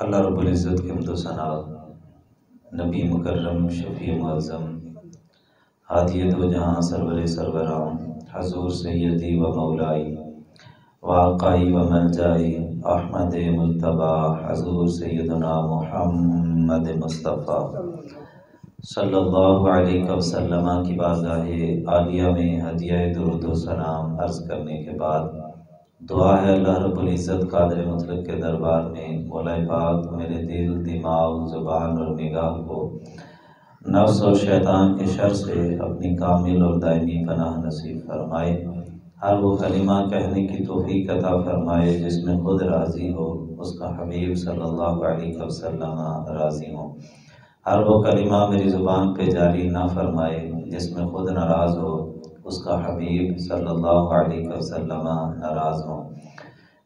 अल्लाह रब्बुल इज़्ज़त के हम्द व सना, नबी मुकर्रम शफ़ी मुअज़्ज़म हादी दो जहां सरवर सरवराम हज़ूर सैयदी व मौलाई व आक़ाई व मलजाई अहमद मुज्तबा हज़ूर सैयदना मुहम्मद मुस्तफ़ा सल्लल्लाहु अलैहि वसल्लम की बारगाह आलिया में हदिया दुरूद व सलाम अर्ज़ करने के बाद दुआ है अल्लाह रब्बुल इज़्ज़त कादिर मुतलक के दरबार में मौला पाक मेरे दिल, दिमाग, ज़ुबान और निगाह को नफ्स और शैतान के शर से अपनी कामिल और दायमी पनाह नसीब फरमाए। हर वो कलिमा कहने की तौफीक अता फरमाए जिसमें खुद राज़ी हो, उसका हबीब सल्लल्लाहु अलैहि वसल्लम राज़ी हो। हर वो कलिमा मेरी ज़ुबान पे जारी ना फरमाए जिसमें खुद नाराज़ हो, उसका हबीब सल्लल्लाहु अलैहि वसल्लम नाराज़ हो।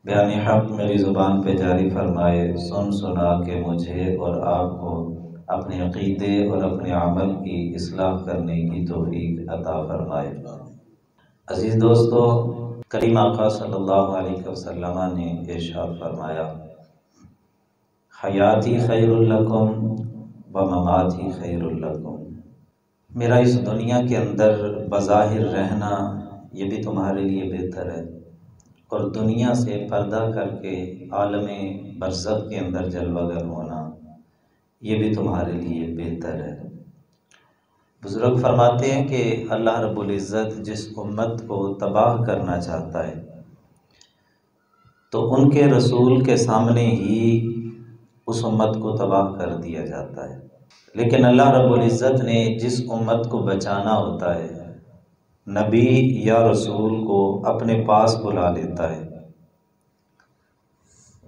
बयान हक़ मेरी ज़ुबान पे जारी फरमाए, सुन सुना के मुझे और आपको अपने अक़ीदे और अपने अमल की इस्लाह करने की तौफीक अता फरमाए। अज़ीज़ दोस्तों, करीम आका सल्लल्लाहु अलैहि वसल्लम ने इरशाद फरमाया, हयाती खैरुल लकुम व ममाती खैरुल लकुम। मेरा इस दुनिया के अंदर बज़ाहिर रहना ये भी तुम्हारे लिए बेहतर है, और दुनिया से पर्दा करके आलमे बरज़ख के अंदर जलवागर होना ये भी तुम्हारे लिए बेहतर है। बुज़ुर्ग फरमाते हैं कि अल्लाह रब्बुल इज़्ज़त जिस उम्मत को तबाह करना चाहता है तो उनके रसूल के सामने ही उस उम्मत को तबाह कर दिया जाता है। लेकिन अल्लाह रब्बुल इज़्ज़त ने जिस उम्मत को बचाना होता है, नबी या रसूल को अपने पास बुला लेता है।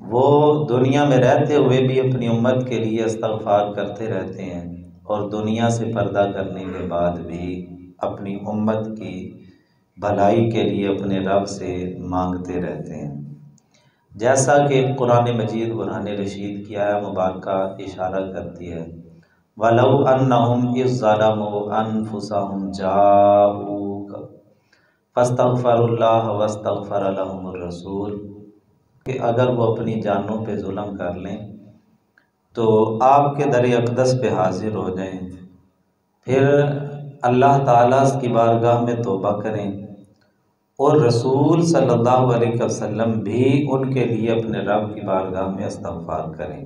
वो दुनिया में रहते हुए भी अपनी उम्मत के लिए इस्तग़फ़ार करते रहते हैं, और दुनिया से पर्दा करने के बाद भी अपनी उम्मत की भलाई के लिए अपने रब से मांगते रहते हैं। जैसा कि कुरान मजीद बुरहान रशीद की आया मुबारका इशारा करती है, वलौ अन्नहुम इज़ ज़लमू अनफुसहुम जाऊक फस्तग़फ़रुल्लाह वस्तग़फ़र लहुमुर रसूल, कि अगर वो अपनी जानों पे जुल्म कर लें तो आपके दर अक़दस पे हाजिर हो जाएं, फिर अल्लाह ताला की बारगाह में तौबा करें, और रसूल सल्लल्लाहु अलैहि वसल्लम भी उनके लिए अपने रब की बारगाह में इस्तग़फ़ार करें।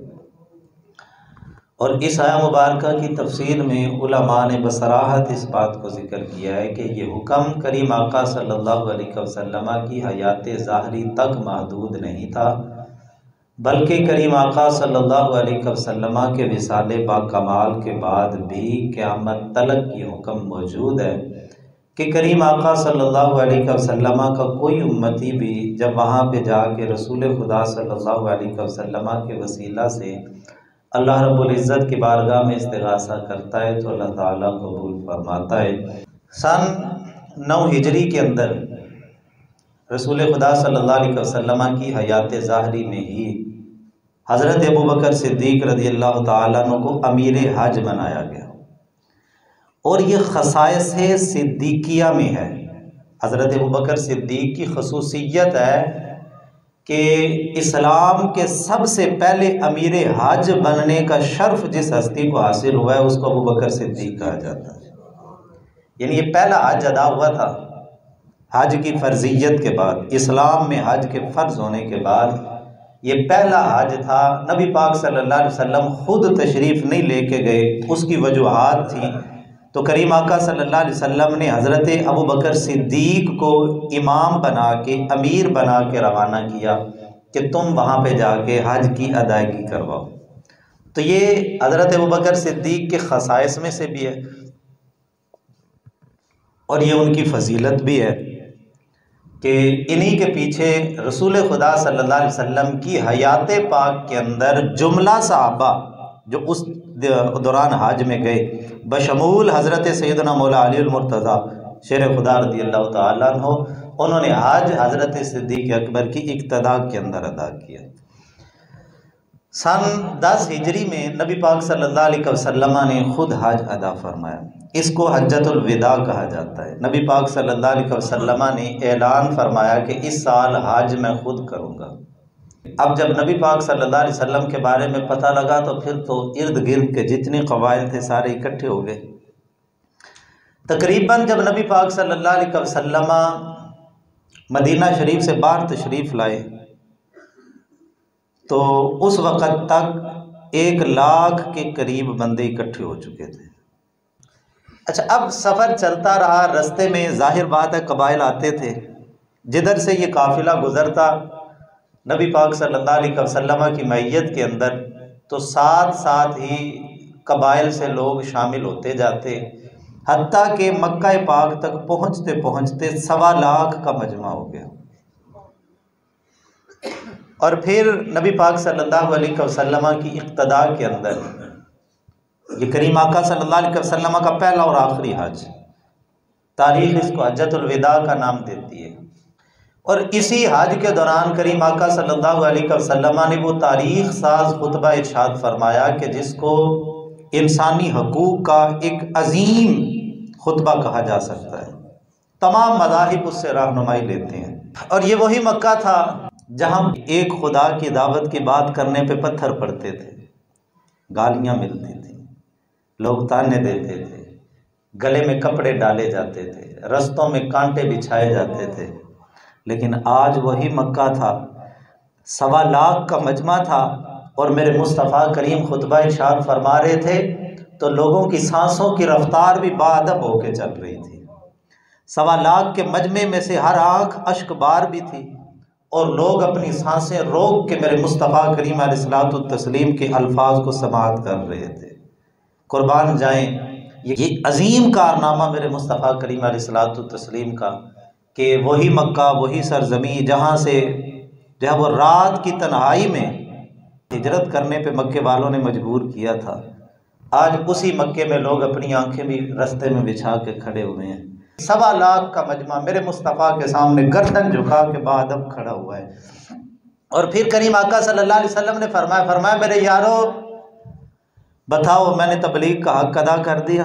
और इस आया मुबारका की तफसीर में उलमा ने बसराहत इस बात को ज़िक्र किया है कि ये हुक्म करीम आका सल्लल्लाहु अलैहि वसल्लम की हयात ज़ाहरी तक महदूद नहीं था, बल्कि करीम आका सल्लल्लाहु अलैहि वसल्लम के विसाले बाकमाल के बाद भी क़यामत तलक ये हुक्म मौजूद है कि करीम आका सल्लल्लाहु अलैहि वसल्लम का कोई उम्मती भी जब वहाँ पे जाके रसूल खुदा सल्लल्लाहु अलैहि वसल्लम के वसीला से अल्लाह रब्बुल इज़्ज़त की बारगाह में इस्तिग़ासा करता है तो अल्लाह ताला कबूल फरमाता है। सन 9 हिजरी के अंदर रसूल खुदा सल्लल्लाहु अलैहि वसल्लम की हयात ज़ाहरी में ही हज़रत अबू बकर सिद्दीक़ रज़ियल्लाहु ताला अन्हु को अमीर हज बनाया गया, और ये ख़साइस सिद्दीकिया में है। हज़रत अबू बकर सिद्दीक़ की खसूसियत है कि इस्लाम के सबसे पहले अमीर हज बनने का शर्फ जिस हस्ती को हासिल हुआ है उसको अबू बकर सिद्दीक़ कहा जाता है। यानी ये पहला हज अदा हुआ था हज की फ़र्ज़ियत के बाद, इस्लाम में हज के फ़र्ज़ होने के बाद ये पहला हज था। नबी पाक सल्लल्लाहु अलैहि वसल्लम खुद तशरीफ़ नहीं लेके गए, उसकी वजूहात थी, तो करीम आका सल्लल्लाहु अलैहि वसल्लम ने हज़रत अबू बकर सिद्दीक़ को इमाम बना के, अमीर बना के रवाना किया कि तुम वहाँ पे जाके हज की अदायगी करवाओ। तो ये हज़रत अबू बकर सिद्दीक़ के ख़साइस में से भी है, और ये उनकी फजीलत भी है कि इन्हीं के पीछे रसूल खुदा सल्लल्लाहु अलैहि वसल्लम की हयात पाक के अंदर जुमला सहाबा जो उस दौरान हज में गए, बशमूल हज़रत सैयदना मौला अली मुर्तज़ा शेर खुदा रज़ियल्लाहु ताला अन्हु, उन्होंने हज हज़रत सिद्दीक़ अकबर की इक़्तिदा के अंदर अदा किया। सन 10 हिजरी में नबी पाक सल्लल्लाहु अलैहि वसल्लम ने खुद हज अदा फरमाया। इसको हज्जतुल विदा कहा जाता है। नबी पाक सल्लल्लाहु अलैहि वसल्लम ने ऐलान फरमाया कि इस साल हज मैं खुद करूँगा। अब जब नबी पाक सल्लल्लाहु अलैहि वसल्लम के बारे में पता लगा तो फिर तो इर्द गिर्द के जितने कबाइल थे सारे इकट्ठे हो गए। तकरीबन जब नबी पाक सल्लल्लाहु अलैहि वसल्लम मदीना शरीफ से बाहर तशरीफ़ लाए तो उस वक़्त तक 1 लाख के करीब बंदे इकट्ठे हो चुके थे। अच्छा, अब सफ़र चलता रहा, रास्ते में जाहिर बात है कबाइल आते थे, जिधर से ये काफ़िला गुज़रता नबी पाक सल्लल्लाहु अलैहि वसल्लम की मैयत के अंदर, तो साथ साथ ही कबाइल से लोग शामिल होते जाते, हत्ता कि मक्का पाक तक पहुँचते पहुँचते 1.25 लाख का मजमा हो गया। और फिर नबी पाक सल्लल्लाहु अलैहि वसल्लम की इक़्तिदा के अंदर ये करीम आका सल्लल्लाहु अलैहि वसल्लम का पहला और आखिरी हज, तारीख़ इसको हज्जतुल विदा का नाम देती है। और इसी हज के दौरान करीम आका सल्लल्लाहु अलैहि वसल्लम ने वो तारीख़ साज खुतबा इरशाद फरमाया कि जिसको इंसानी हकूक़ का एक अजीम खुतबा कहा जा सकता है। तमाम मज़ाहिब उससे रहनुमाई लेते हैं। और ये वही मक्का था जहाँ एक खुदा की दावत की बात करने पे पत्थर पड़ते थे, गालियाँ मिलती थी, लोग ताने देते थे, गले में कपड़े डाले जाते थे, रस्तों में कांटे बिछाए जाते थे। लेकिन आज वही मक्का था, 1.25 लाख का मजमा था और मेरे मुस्तफ़ा करीम खुतबा इरशाद फरमा रहे थे तो लोगों की सांसों की रफ्तार भी बाअदब होके चल रही थी। 1.25 लाख के मजमे में से हर आँख अश्कबार भी थी और लोग अपनी सांसें रोक के मेरे मुस्तफ़ा करीम अलैहिस्सलातु तस्लीम के अल्फाज को समाअत कर रहे थे। कुर्बान जाएं ये अजीम कारनामा मेरे मुस्तफ़ा करीम अलैहिस्सलातु तस्लीम का कि वही मक्का, वही सरजमी जहाँ से जहाँ वो रात की तन्हाई में हिजरत करने पे मक्के वालों ने मजबूर किया था, आज उसी मक्के में लोग अपनी आंखें भी रास्ते में बिछा के खड़े हुए हैं। 1.25 लाख का मजमा मेरे मुस्तफ़ा के सामने गर्दन झुका के बाद अब खड़ा हुआ है। और फिर करीम आका सल्लल्लाहु अलैहि वसल्लम ने फरमाया मेरे यारो बताओ मैंने तबलीग का हक अदा कर दिया।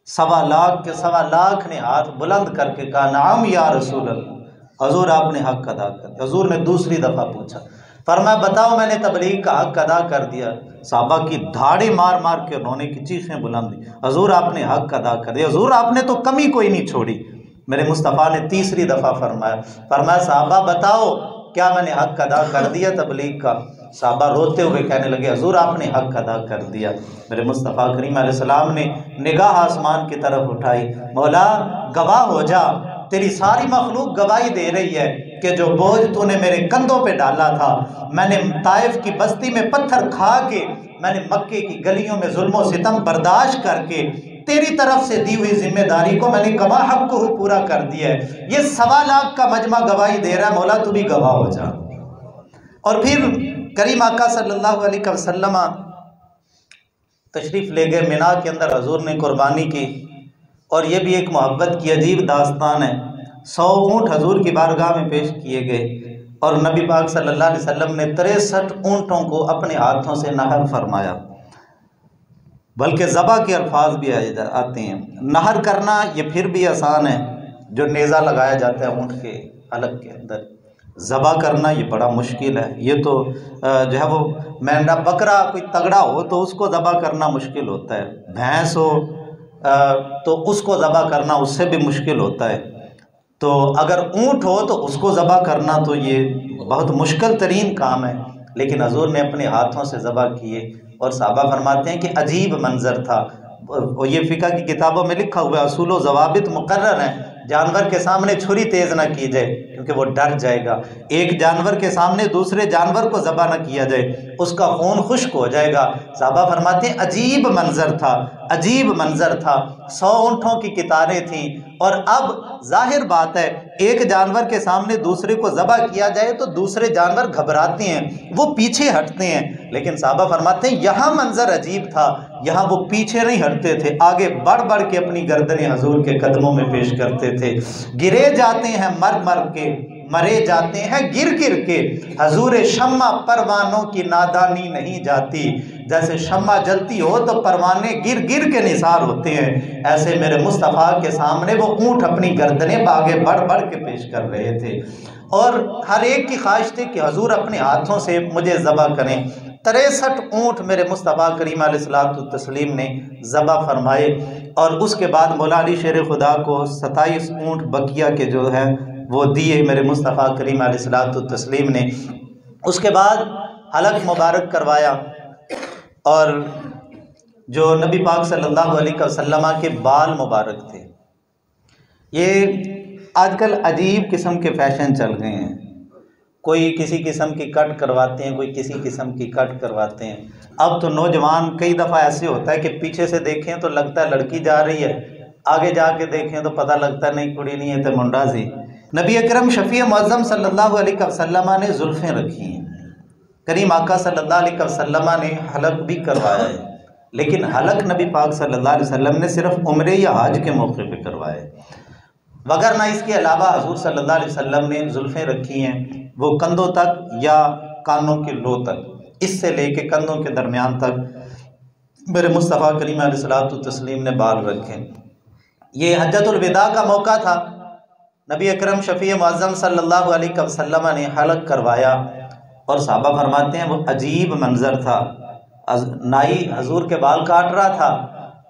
1.25 लाख के 1.25 लाख ने हाथ बुलंद करके कहा नाम या रसूल अल्लाह, हजूर आपने हक अदा कर दिया। हजूर ने दूसरी दफ़ा पूछा, फरमाया बताओ मैंने तबलीग का हक अदा कर दिया। साहबा की धाड़ी मार मार के रोने की चीखें बुलंद दी, हजूर आपने हक अदा कर दिया, हजूर आपने तो कमी कोई नहीं छोड़ी। मेरे मुस्तफ़ा ने तीसरी दफ़ा फरमाया साहबा बताओ क्या मैंने हक अदा कर दिया तबलीग का। साहबा रोते हुए कहने लगे हजूर आपने हक अदा कर दिया। मेरे मुस्तफ़ा करीम अलैहिस्सलाम ने निगाह आसमान की तरफ उठाई, मौला गवाह हो जा, तेरी सारी मखलूक गवाही दे रही है कि जो बोझ तूने मेरे कंधों पे डाला था, मैंने ताइफ की बस्ती में पत्थर खा के, मैंने मक्के की गलियों में जुल्म और सितम बर्दाश्त करके तेरी तरफ से दी हुई जिम्मेदारी को मैंने कमा हक को पूरा कर दिया है। ये 1.25 लाख का मजमा गवाही दे रहा है, मौला तू भी गवाह हो जा। और फिर करीम आका सल्लल्लाहु अलैहि वसल्लम तशरीफ़ ले गए मिना के अंदर, हजूर ने कुर्बानी की। और ये भी एक मोहब्बत की अजीब दास्तान है। 100 ऊँट हजूर की बारगाह में पेश किए गए और नबी पाक सल्लल्लाहु अलैहि वसल्लम ने 63 ऊँटों को अपने हाथों से नहर फरमाया, बल्कि ज़बा के अल्फाज भी आते हैं। नहर करना ये फिर भी आसान है, जो नेज़ा लगाया जाता है ऊँट के हलक के अंदर। ज़बा करना ये बड़ा मुश्किल है। ये तो जो है वो मेंढा बकरा कोई तगड़ा हो तो उसको ज़बा करना मुश्किल होता है, भैंस हो तो उसको ज़बा करना उससे भी मुश्किल होता है। तो अगर ऊँट हो तो उसको ज़बा करना तो ये बहुत मुश्किल तरीन काम है। लेकिन हजूर ने अपने हाथों से ज़बा किए और साहबा फरमाते हैं कि अजीब मंजर था। और ये फ़िक़्ह की किताबों में लिखा हुआ है, असूल व ज़वाबित मुकर्रर हैं, जानवर के सामने छुरी तेज़ ना की जाए क्योंकि वो डर जाएगा। एक जानवर के सामने दूसरे जानवर को ज़बा ना किया जाए, उसका खून खुश्क हो जाएगा। साहबा फरमाते हैं अजीब मंजर था, अजीब मंजर था। 100 ऊँटों की कितारें थीं और अब जाहिर बात है एक जानवर के सामने दूसरे को ज़बा किया जाए तो दूसरे जानवर घबराते हैं, वो पीछे हटते हैं। लेकिन साहबा फरमाते हैं यहाँ मंजर अजीब था, यहाँ वो पीछे नहीं हटते थे, आगे बढ़ बढ़ के अपनी गर्दनें हजूर के कदमों में पेश करते थे। गिरे जाते हैं मर मर के मरे जाते हैं गिर गिर के, हजूर शम्मा परवानों की नादानी नहीं जाती। जैसे शम्मा जलती हो तो परवाने गिर गिर के निसार होते हैं, ऐसे मेरे मुस्तफ़ा के सामने वो ऊँट अपनी गर्दनें आगे बढ़ बढ़ के पेश कर रहे थे। और हर एक की ख्वाहिश थी कि हजूर अपने हाथों से मुझे ज़बह करें। 63 ऊँट मेरे मुस्तफ़ा करीम अलैहिस्सलातु तस्लीम ने ज़बह फरमाए। और उसके बाद मौला अली शेर खुदा को 27 ऊँट बकिया के जो है वो दिए मेरे मुस्तफ़ा करीम अलैहिस्सलातु तस्लीम ने। उसके बाद हलक मुबारक करवाया और जो नबी पाक सल्लल्लाहु अलैहि वसल्लम के बाल मुबारक थे, ये आजकल अजीब किस्म के फ़ैशन चल गए हैं। कोई किसी किस्म की कट करवाते हैं, कोई किसी किस्म की कट करवाते हैं। अब तो नौजवान कई दफ़ा ऐसे होता है कि पीछे से देखें तो लगता है लड़की जा रही है, आगे जाके देखें तो पता लगता है नहीं कुड़ी नहीं है तो मुंडा सी। नबी अकरम शफ़ी मुअज़्ज़म सल्लल्लाहु अलैहि वसल्लम ने जुल्फ़ें रखी हैं। करीम आका सल्लल्लाहु अलैहि वसल्लम ने हलक भी करवाया है, लेकिन हलक नबी पाक सल्लल्लाहु अलैहि वसल्लम ने सिर्फ उम्रे या हज के मौके पे करवाए, वगरना इसके अलावा हजूर सल्लल्लाहु अलैहि वसल्लम ने जुल्फ़ें रखी हैं वो कंधों तक या कानों के लो तक, इससे लेके कंधों के दरमियान तक मेरे मुस्तफ़ा करीम अलैहिस्सलातु तस्लीम ने बाल रखे। ये हज्जतुल विदा का मौका था, नबी अकरम शफ़ी मुअज़्ज़म सल्लल्लाहु अलैहि वसल्लम ने हलक करवाया और सहाबा फरमाते हैं वो अजीब मंजर था। नाई हजूर के बाल काट रहा था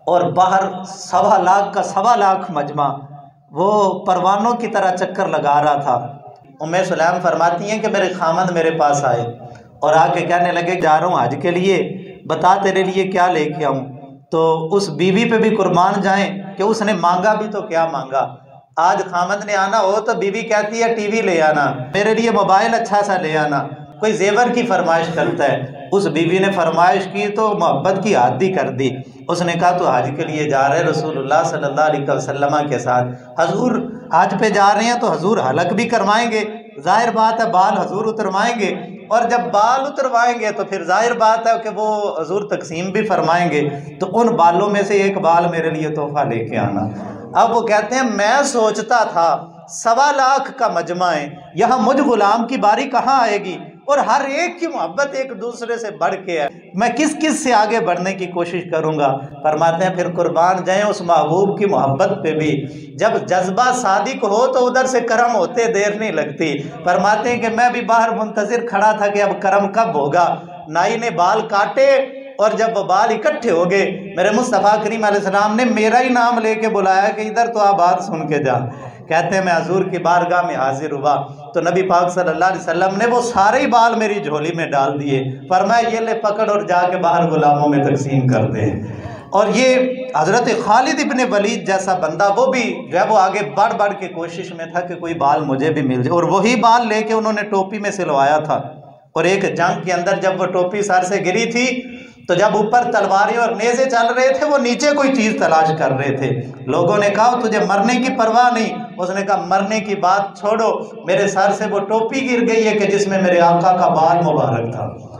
और बाहर 1.25 लाख का 1.25 लाख मजमा वो परवानों की तरह चक्कर लगा रहा था। उम्मे सुलैम फरमाती हैं कि मेरे खामद मेरे पास आए और आके कहने लगे जा रहा हूँ हज के लिए, बता तेरे लिए क्या लेके आऊँ। तो उस बीवी पे भी कुर्बान जाएं कि उसने मांगा भी तो क्या मांगा। आज खामद ने आना हो तो बीवी कहती है टीवी ले आना, मेरे लिए मोबाइल अच्छा सा ले आना, कोई जेवर की फरमाइश करता है। उस बीवी ने फरमाइश की तो मोहब्बत की हद ही कर दी। उसने कहा तो हज के लिए जा रहे रसूलुल्लाह सल्लल्लाहु अलैहि वसल्लम के साथ, हजूर हज पे जा रहे हैं तो हजूर हलक भी करवाएंगे, जाहिर बात है बाल हजूर उतरवाएंगे, और जब बाल उतरवाएंगे तो फिर जाहिर बात है कि वो हजूर तकसीम भी फरमाएंगे, तो उन बालों में से एक बाल मेरे लिए तोहफा लेके आना। अब वो कहते हैं मैं सोचता था 1.25 लाख का मजमा है, यहाँ मुझ गुलाम की बारी कहाँ आएगी, और हर एक की मोहब्बत एक दूसरे से बढ़ के है, मैं किस किस से आगे बढ़ने की कोशिश करूँगा। फरमाते हैं फिर कुर्बान जाएं उस महबूब की मोहब्बत पे भी, जब जज्बा सादिक हो तो उधर से करम होते देर नहीं लगती। फरमाते हैं कि मैं भी बाहर मुंतजिर खड़ा था कि अब करम कब होगा। नाई ने बाल काटे और जब वो बाल इकट्ठे हो गए मेरे मुस्तफ़ा करीम अलैहिस्सलाम ने मेरा ही नाम लेके बुलाया कि इधर तो आप बात सुन के जा। कहते हैं मैं हजूर की बारगाह में हाजिर हुआ तो नबी पाक सल्लल्लाहु अलैहि वसल्लम ने वो सारे ही बाल मेरी झोली में डाल दिए, फरमाया ये ले पकड़ और जाके बाहर गुलामों में तकसीम कर दे। और ये हज़रत खालिद इब्ने वलीद जैसा बंदा वो भी जो है वो आगे बढ़ बढ़ के कोशिश में था कि कोई बाल मुझे भी मिल जाए, और वही बाल लेके उन्होंने टोपी में सिलवाया था। और एक जंग के अंदर जब वो टोपी सर से गिरी थी तो जब ऊपर तलवारें और नेज़े चल रहे थे वो नीचे कोई चीज़ तलाश कर रहे थे। लोगों ने कहा तुझे मरने की परवाह नहीं, उसने कहा मरने की बात छोड़ो, मेरे सर से वो टोपी गिर गई है कि जिसमें मेरे आका का बाल मुबारक था,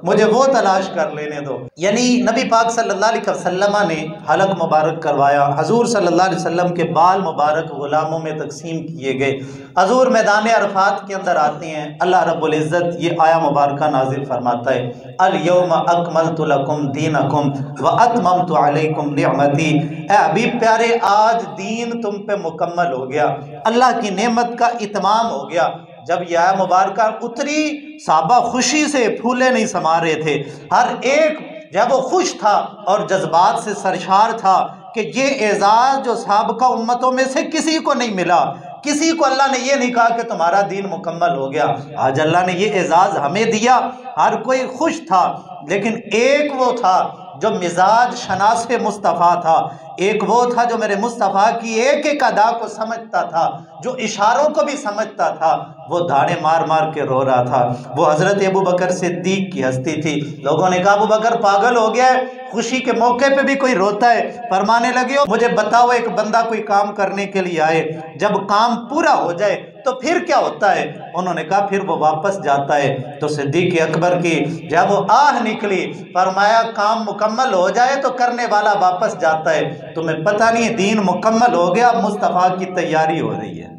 मुझे वो तलाश कर लेने दो। यानी नबी पाक सल्लल्लाहु अलैहि वसल्लम ने हलक मुबारक करवाया, हजूर सल्लल्लाहु अलैहि वसल्लम के बाल मुबारक गुलामों में तकसीम किए गए। हजूर मैदान अरफात के अंदर आते हैं, अल्लाह रब्बुल इज़्ज़त ये आया मुबारक नाजिल फरमाता है अल यौमा अकमलतु लकुम दीनकुम व अतममतु अलैकुम निअमती। ए हबीब प्यारे आज दीन तुम पे मुकम्मल हो गया, अल्लाह की नेमत का इतमाम हो गया। जब यह मुबारक उतरी साहबा खुशी से फूले नहीं समा रहे थे, हर एक जब वो खुश था और जज्बात से सरशार था कि ये एजाज़ जो साहबका उम्मतों में से किसी को नहीं मिला, किसी को अल्लाह ने ये नहीं कहा कि तुम्हारा दीन मुकम्मल हो गया, आज अल्लाह ने ये एजाज़ हमें दिया। हर कोई खुश था, लेकिन एक वो था जो मिजाज शनासे मुस्तफ़ा था, एक वो था जो मेरे मुस्तफ़ा की एक एक अदा को समझता था, जो इशारों को भी समझता था। वो धाड़े मार मार के रो रहा था। वो हज़रत अबू बकर सिद्दीक की हस्ती थी। लोगों ने कहा अबू बकर पागल हो गया है, खुशी के मौके पे भी कोई रोता है। फरमाने लगे हो मुझे बताओ एक बंदा कोई काम करने के लिए आए, जब काम पूरा हो जाए तो फिर क्या होता है? उन्होंने कहा फिर वो वापस जाता है। तो सिद्दीक़ अकबर की जब वो आह निकली, फरमाया काम मुकम्मल हो जाए तो करने वाला वापस जाता है, तुम्हें पता नहीं दीन मुकम्मल हो गया, मुस्तफ़ा की तैयारी हो रही है।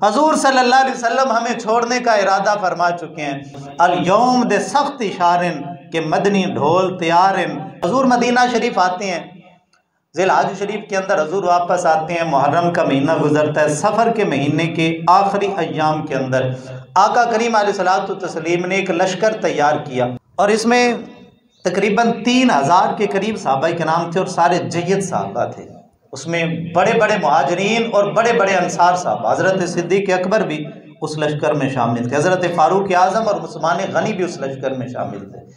हजूर सल्लल्लाहु अलैहि वसल्लम हमें छोड़ने का इरादा फरमा चुके हैं। अल यौम दे सख्त इशारिन के मदनी ढोल तैयारिन। हजूर मदीना शरीफ आते हैं, ज़िलहज शरीफ के अंदर हजूर वापस आते हैं, मुहर्रम का महीना गुजरता है, सफ़र के महीने के आखिरी अय्याम के अंदर आका करीम अलैहिस्सलातु तस्लीम ने एक लश्कर तैयार किया और इसमें तकरीबन 3000 के करीब सहाबा के नाम थे और सारे जय्यद सहाबा थे। उसमें बड़े बड़े मुहाजिरीन और बड़े बड़े अंसार साहब, हज़रत सिद्दीक़ अकबर भी उस लश्कर में शामिल थे, हज़रत फ़ारूक आज़म और उस्मान गनी भी उस लश्कर में शामिल थे।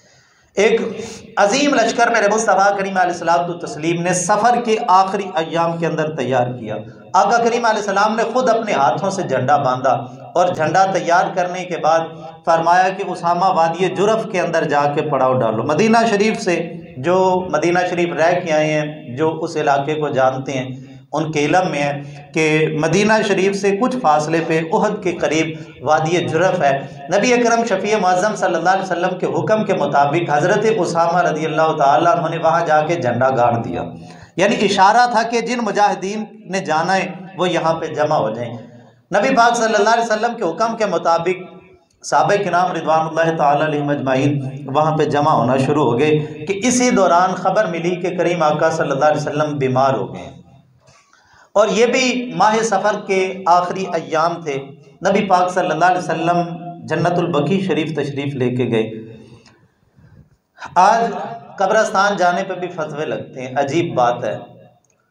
एक अजीम लश्कर मेरे मुस्तफ़ा करीम अलैहिस्सलातु तस्लीम ने सफ़र के आखिरी अय्याम के अंदर तैयार किया। आका करीम अलैहिस्सलाम ने खुद अपने हाथों से झंडा बांधा और झंडा तैयार करने के बाद फरमाया कि उसामा वादी जुरफ के अंदर जाके पड़ाव डालो। मदीना शरीफ से जो मदीना शरीफ रह के आए हैं, जो उस इलाके को जानते हैं, उनके इल्म में है कि मदीना शरीफ से कुछ फासले पे उहद के करीब वादी जुरफ है। नबी अकरम शफ़ी मुअज़्ज़म सल्लल्लाहु अलैहि वसल्लम के हुक्म के मुताबिक हज़रत उसामा रज़ियल्लाहु ताला अन्हु ने वहाँ जाके झंडा गाड़ दिया। यानी इशारा था कि जिन मुजाहिदीन ने जाना है वो यहाँ पे जमा हो जाएं। नबी पाक सल्लल्लाहु अलैहि वसल्लम के हुक्म के मुताबिक सहाबा किराम रिज़वानुल्लाहि ताला अलैहिम अजमाइन वहाँ पे जमा होना शुरू हो गए कि इसी दौरान ख़बर मिली कि करीम आका सल्लल्लाहु अलैहि वसल्लम बीमार हो गए और ये भी माह सफ़र के आखिरी अय्याम थे। नबी पाक सल्लल्लाहु अलैहि वसल्लम जन्नतुल बकी शरीफ तशरीफ़ लेके गए। आज कब्रस्तान जाने पे भी फतवे लगते हैं, अजीब बात है,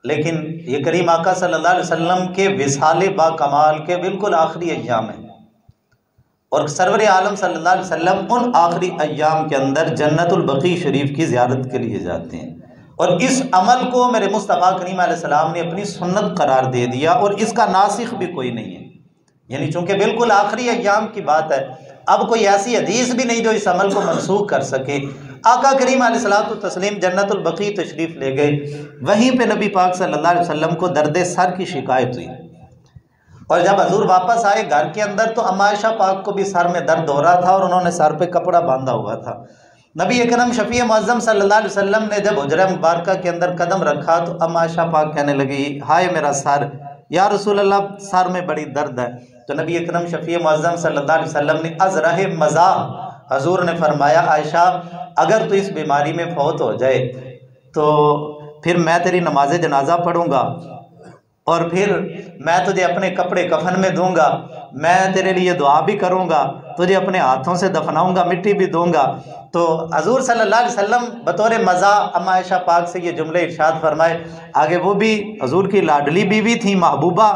लेकिन ये करीम आका सल्लल्लाहु अलैहि वसल्लम के विसाले बा कमाल के बिल्कुल आखिरी अय्याम है और सरवर आलम सल्लल्लाहु अलैहि वसल्लम उन आखिरी अय्याम के अंदर जन्नतुल बकी शरीफ की ज़ियारत के लिए जाते हैं और इस अमल को मेरे मुस्तफ़ा करीम अलैहिस्सलाम ने अपनी सुन्नत करार दे दिया और इसका नासिख भी कोई नहीं है। यानी चूँकि बिल्कुल आखिरी अय्याम की बात है, अब कोई ऐसी हदीस भी नहीं जो इस अमल को मनसूख कर सके। आका करीम अलैहिस्सलातु तस्लीम जन्नतुल बकी तशरीफ़ ले गए। वहीं पे नबी पाक सल्लल्लाहु अलैहि वसल्लम को दर्द सर की शिकायत हुई और जब हजूर वापस आए घर के अंदर तो अम्मा आयशा पाक को भी सर में दर्द हो रहा था और उन्होंने सर पे कपड़ा बांधा हुआ था। नबी अकरम शफ़ी मुअज़्ज़म सल्लल्लाहु अलैहि वसल्लम ने जब हुजरा मुबारका के अंदर कदम रखा तो अम्मा आयशा पाक कहने लगी, हाय मेरा सर, या रसूल अल्लाह सर में बड़ी दर्द है। तो नबी अकरम शफ़ी मुअज़्ज़म सल्लल्लाहु अलैहि वसल्लम ने अज़रह मज़ाह हजूर ने फरमाया, आयशा अगर तू इस बीमारी में फौत हो जाए तो फिर मैं तेरी नमाज जनाजा पढ़ूँगा और फिर मैं तुझे अपने कपड़े कफन में दूंगा, मैं तेरे लिए दुआ भी करूंगा, तुझे अपने हाथों से दफनाऊंगा, मिट्टी भी दूंगा। तो हजूर सल्लल्लाहु अलैहि वसल्लम बतौर मज़ा अम्मा आयशा पाक से ये जुमले इरशाद फरमाए। आगे वो भी हजूर की लाडली बीवी थी, महबूबा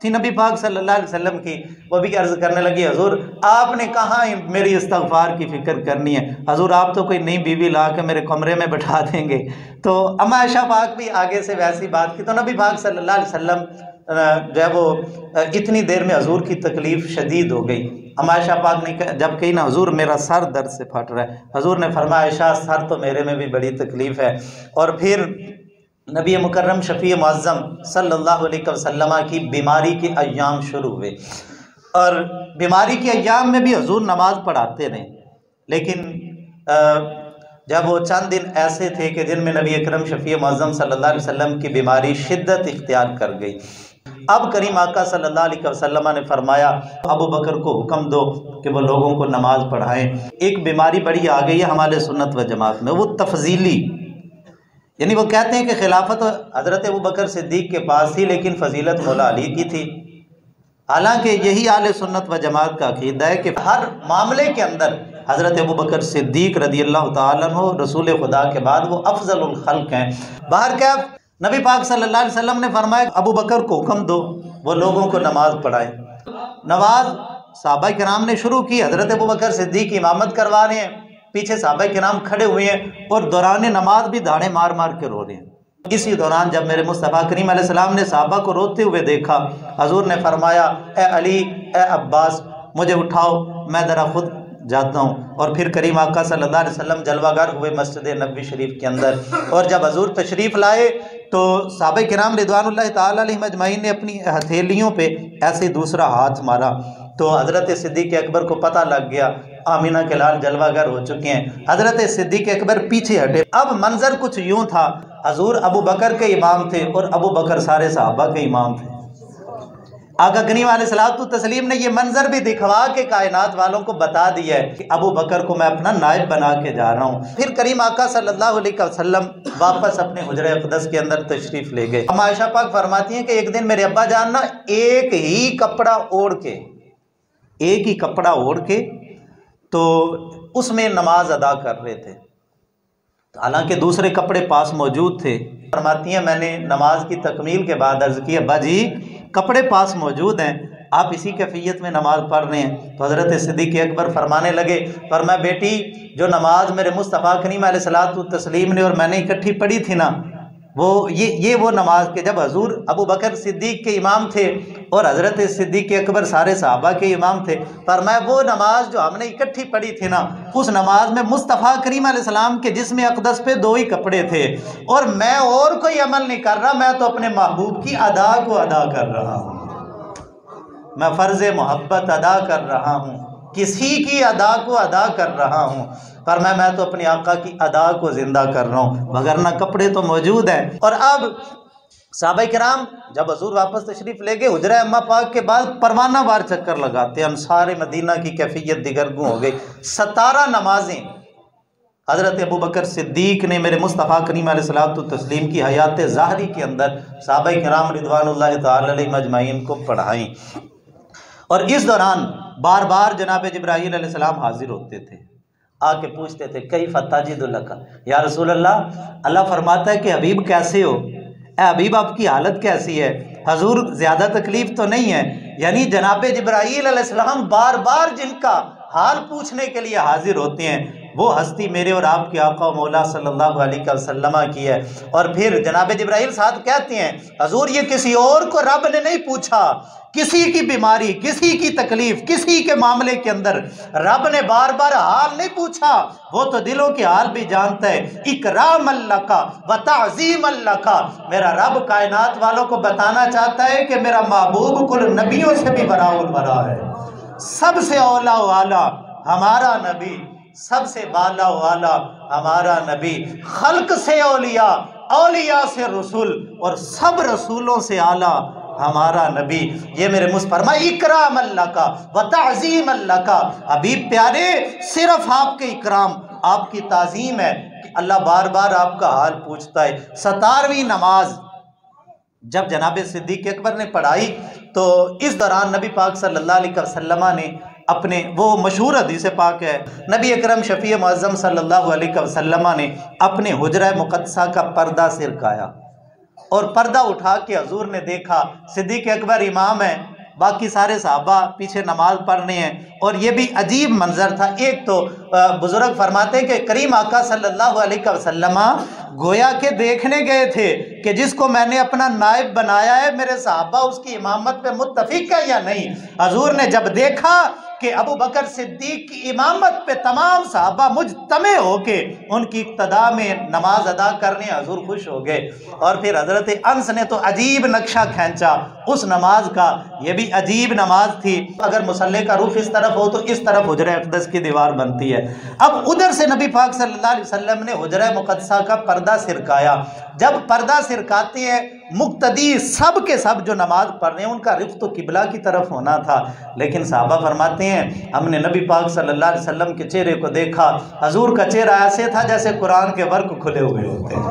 थी नबी पाक सल्लल्लाहु अलैहि वसल्लम की। वो भी अर्ज़ करने लगी, हजूर आपने कहाँ मेरी इस्तग़फ़ार की फ़िक्र करनी है, हजूर आप तो कोई नई बीवी ला के मेरे कमरे में बैठा देंगे। तो अम्मा आयशा पाक भी आगे से वैसी बात की। तो नबी पाक सल्लल्लाहु अलैहि वसल्लम जो है वो इतनी देर में हजूर की तकलीफ़ शदीद हो गई। अम्मा आयशा पाक ने जब कही ना हजूर मेरा सर दर्द से फट रहा है, हजूर ने फरमाया, आयशा सर तो मेरे में भी बड़ी तकलीफ़ है। और फिर नबी मुकर्रम शफ़ी मुअज़्ज़म सल्लल्लाहु अलैहि वसल्लम की बीमारी के अय्याम शुरू हुए और बीमारी के अय्याम में भी हजूर नमाज पढ़ाते रहे, लेकिन जब वो चंद दिन ऐसे थे कि जिनमें नबी अकरम शफ़ी मुअज़्ज़म सल्लल्लाहु अलैहि वसल्लम की बीमारी शिद्दत इख्तियार कर गई। अब करीम आका सल्लल्लाहु अलैहि वसल्लम ने फरमाया, अबू बकर को हुक्म दो कि वो लोगों को नमाज पढ़ाएं। एक बीमारी बड़ी आ गई है हमारे सुन्नत व जमात में, वो तफजीली, यानी वो कहते हैं कि खिलाफत हज़रत अबू बकर सिद्दीक़ के पास थी लेकिन फजीलत मौला अली की थी। हालांकि यही आले सुन्नत व जमात का अक़ीदा है कि हर मामले के अंदर हज़रत अबू बकर सिद्दीक़ रज़ियल्लाहु ताला अन्हु रसूल खुदा के बाद वो अफ़ज़लुल खल्क़ हैं। बाहर क्या नबी पाक सल्लल्लाहु अलैहि वसल्लम ने फरमाया, अबू बकर को हुक्म दो वो लोगों को नमाज पढ़ाए। नमाज सहाबा किराम ने शुरू की, हज़रत अबू बकर सिद्दीक़ इमामत करवा रहे हैं, पीछे सहाबा किराम खड़े हुए हैं और दौरान नमाज भी दाढ़े मार मार के रो रहे हैं। इसी दौरान जब मेरे मुस्तफ़ा करीम अलैहिस्सलाम ने सहाबा को रोते हुए देखा, हजूर ने फरमाया, ए अली, ए अब्बास, मुझे उठाओ, मैं ज़रा खुद जाता हूँ। और फिर करीम आका सल्लल्लाहु अलैहि वसल्लम जलवागर हुए मस्जिद नबवी शरीफ के अंदर और जब हजूर तशरीफ़ लाए तो सहाबा किराम रिज़वानुल्लाहि ताला अलैहिम अजमाइन ने अपनी हथेलियों पे ऐसे दूसरा हाथ मारा तो हज़रत सिद्दीक़ अकबर को पता लग गया आमीना के लाल जलवागर हो चुके हैं। हज़रत सिद्दीक़ अकबर पीछे हटे। अब मंजर कुछ यूँ था, हजूर अबू बकर के इमाम थे और अबू बकर सारे सहाबा के इमाम थे, आका करीम अलैहिस्सलातु तस्लीम ने ये मंजर भी दिखवा के कायनात वालों को बता दिया है कि अबू बकर को मैं अपना नायब बना के जा रहा हूँ। फिर करीम आका सल्लल्लाहु अलैहि वसल्लम वापस अपने हुजरे अक़दस के अंदर तशरीफ़ ले गए। अम्मा आयशा पाक फरमाती हैं कि एक दिन मेरे अब्बा जान ना एक ही कपड़ा ओढ़ के तो उसमें नमाज अदा कर रहे थे, हालांकि दूसरे कपड़े पास मौजूद थे। फरमाती हैं मैंने नमाज की तकमील के बाद अर्ज़ की अब्बा जी कपड़े पास मौजूद हैं, आप इसी कैफियत में नमाज पढ़ रहे हैं। तो हज़रत सिद्दीक़ अकबर फरमाने लगे, फरमाया बेटी जो नमाज मेरे मुस्तफ़ा करीम अलैहिस्सलातु तस्लीम ने और मैंने इकट्ठी पढ़ी थी ना, वो ये वो नमाज के जब हजूर अबू बकर सिद्दीक़ के इमाम थे और हज़रत सिद्दीक़ अकबर सारे सहाबा के इमाम थे, फरमाया वो नमाज जो हमने इकट्ठी पढ़ी थी ना, उस नमाज में मुस्तफ़ा करीम अलैहिस्सलाम के जिस्म अक़दस पे 2 ही कपड़े थे और मैं और कोई अमल नहीं कर रहा, मैं तो अपने महबूब की अदा को अदा कर रहा हूँ, मैं फ़र्ज़ मोहब्बत अदा कर रहा हूँ, किसी की अदा को अदा कर रहा हूँ। पर मैं तो अपने आका की अदा को ज़िंदा कर रहा हूँ, वगरना कपड़े तो मौजूद हैं। और अब सहाबाए किराम जब हजूर वापस तशरीफ़ ले गए हुजरा अम्मा पाक के बाद परवाना वार चक्कर लगाते हैं। अंसार मदीना की कैफियत दिगरगू हो गई। 17 नमाजें हज़रत अबू बकर सिद्दीक़ ने मेरे मुस्तफ़ा करीम अलैहिस्सलातु तस्लीम की हयात ज़ाहरी के अंदर सहाबाए किराम रिदवानुल्लाहि तआला अलैहिम अजमाइन को पढ़ाई। और इस दौरान बार बार जनाब जिब्राईल अलैहिस्सलाम हाजिर होते थे, आके पूछते थे कई फताजिदुल्लका, या रसूल अल्लाह, अल्लाह फरमाता है कि हबीब कैसे हो, हबीब आपकी हालत कैसी है, हजूर ज़्यादा तकलीफ़ तो नहीं है। यानी जनाब जिब्राईल अलैहिस्सलाम बार बार जिनका हाल पूछने के लिए हाजिर होते हैं वो हस्ती मेरे और आपके आका मौला सल्लल्लाहु अलैहि वसल्लम की है। और फिर जनाब जिब्राईल साथ कहते हैं हजूर ये किसी और को रब ने नहीं पूछा, किसी की बीमारी, किसी की तकलीफ, किसी के मामले के अंदर रब ने बार बार हाल नहीं पूछा, वो तो दिलों के हाल भी जानता है। इकराम अल्लाह का व ताज़ीम अल्लाह का, मेरा रब कायनात वालों को बताना चाहता है कि मेरा महबूब कुल नबियों से भी बराउल बरा है, सबसे औला वाला हमारा नबी, सबसे बाला वाला हमारा नबी, खल्क से औलिया, औलिया से रसूल और सब रसूलों से आला हमारा नबी। ये मेरे मुझ फरमाए इकराम अल्लाह का व ताज़ीम अल्लाह का। हबीब प्यारे सिर्फ आपके इकराम, आपकी ताज़ीम है कि अल्लाह बार बार आपका हाल पूछता है। 17वीं नमाज जब जनाब सिद्दीक़ अकबर ने पढ़ाई तो इस दौरान नबी पाक सल्लल्लाहु अलैहि वसल्लम ने अपने वो मशहूर हदीस पाक है, नबी अकरम शफ़ी मुअज़्ज़म सल्लल्लाहु अलैहि वसल्लम ने अपने हुजरा मुक़द्दसा का पर्दा सिरकाया और पर्दा उठा के हजूर ने देखा सिद्दीक़ अकबर इमाम है, बाकी सारे सहाबा पीछे नमाज पढ़ रहे हैं। और ये भी अजीब मंजर था। एक तो बुजुर्ग फरमाते हैं कि करीम आका सल्लल्लाहु अलैहि वसल्लम गोया के देखने गए थे कि जिसको मैंने अपना नायब बनाया है मेरे सहाबा उसकी इमामत पे मुत्तफिक है या नहीं। हजूर ने जब देखा कि अबू बकर सिद्दीक़ की इमामत पे तमाम सहाबा मुजतमे होके उनकी इक्तदा में नमाज अदा करने हजूर खुश हो गए। और फिर हज़रत अंस ने तो अजीब नक्शा खींचा उस नमाज का, ये भी अजीब नमाज थी। अगर मुसल्ले का रुख इस तरफ हो तो इस तरफ हुजरा अक़दस की दीवार बनती है। अब उधर से नबी पाक सल्लल्लाहु अलैहि वसल्लम ने हुजरा मुक़द्दसा का पर्दा सिरकाया। जब पर्दा सिरकाते हैं मुक्तदी सब के सब जो नमाज पढ़ रहे हैं उनका रुख तो किबला की तरफ होना था, लेकिन साहबा फरमाते हैं हमने नबी पाक सल्लल्लाहु अलैहि वसल्लम के चेहरे को देखा, हजूर का चेहरा ऐसे था जैसे कुरान के वर्क खुले हुए होते हैं,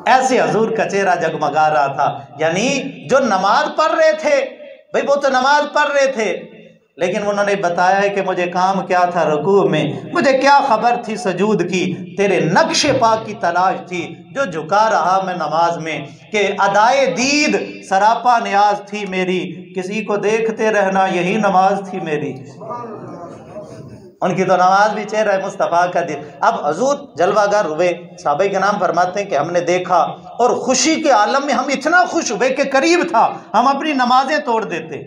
ऐसे हजूर का चेहरा जगमगा रहा था। यानी जो नमाज पढ़ रहे थे भाई वो तो नमाज पढ़ रहे थे, लेकिन उन्होंने बताया है कि मुझे काम क्या था रुकू में, मुझे क्या खबर थी सजूद की, तेरे नक्शे पाक की तलाश थी जो झुका रहा मैं नमाज में, कि अदाए दीद सरापा न्याज थी मेरी, किसी को देखते रहना यही नमाज थी मेरी। उनकी तो नमाज भी चेहरा मुस्तफ़ा का दिल। अब हजूर जलवागर हुए, साहबे के नाम फरमाते हैं कि हमने देखा और खुशी के आलम में हम इतना खुश हुए कि करीब था हम अपनी नमाजें तोड़ देते,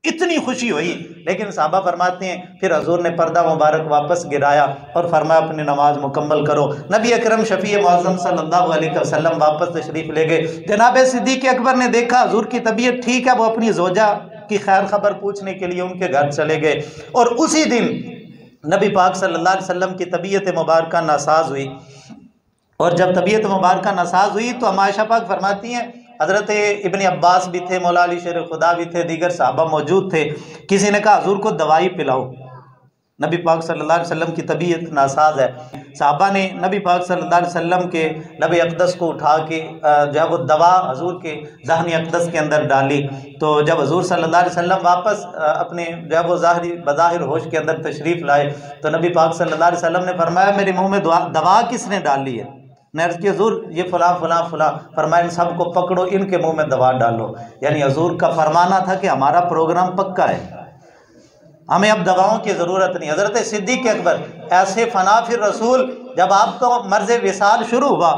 इतनी खुशी हुई। लेकिन साहबा फरमाते हैं फिर हजूर ने पर्दा मुबारक वापस गिराया और फरमाया अपनी नमाज मुकम्मल करो। नबी अकरम शफ़ी मुअज़्ज़म सल्लल्लाहु अलैहि वसल्लम वापस तशरीफ़ ले गए। जनाब सिद्दीक़ अकबर ने देखा हजूर की तबीयत ठीक है, वो अपनी ज़ौजा की खैर खबर पूछने के लिए उनके घर चले गए। और उसी दिन नबी पाक सल्लल्लाहु अलैहि वसल्लम की तबीयत मुबारक नासाज हुई। और जब तबीयत मुबारक नासाज हुई तो अम्मा आयशा पाक फरमाती हैं हज़रत इब्न अब्बास भी थे, मौला अली शेर खुदा भी थे, दीगर साहबा मौजूद थे। किसी ने कहा हुजूर को दवाई पिलाओ, नबी पाक सल्लल्लाहु अलैहि वसल्लम की तबीयत नासाज है। साहबा ने नबी पाक सल्लल्लाहु अलैहि वसल्लम के लब अक़दस को उठा के जो है वो दवा हजूर के ज़हनी अक़दस के अंदर डाली। तो जब हजूर सल्लल्लाहु अलैहि वसल्लम वापस अपने जो है वो ज़ाहिरी बज़ाहिर होश के अंदर तशरीफ़ लाए तो नबी पाक सल्लल्लाहु अलैहि वसल्लम ने फरमाया मेरे मुँह में दवा किसने डाली है? ने अर्ज़ की हजूर ये फ़लाँ फ़लाँ फ़लाँ। फरमाया इन सब को पकड़ो, इनके मुँह में दवा डालो। यानी हजूर का फरमाना था कि हमारा प्रोग्राम पक्का है, हमें अब दवाओं की ज़रूरत नहीं। हज़रत सिद्दीक़ अकबर ऐसे फ़ना फिर रसूल, जब आपको मर्ज़ विसाल शुरू हुआ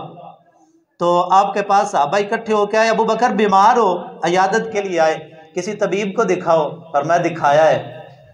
तो आपके पास सहाबा इकट्ठे होकर आए, अबू बकर बीमार हो, अयादत के लिए आए, किसी तबीब को दिखाओ। और मैं दिखाया है।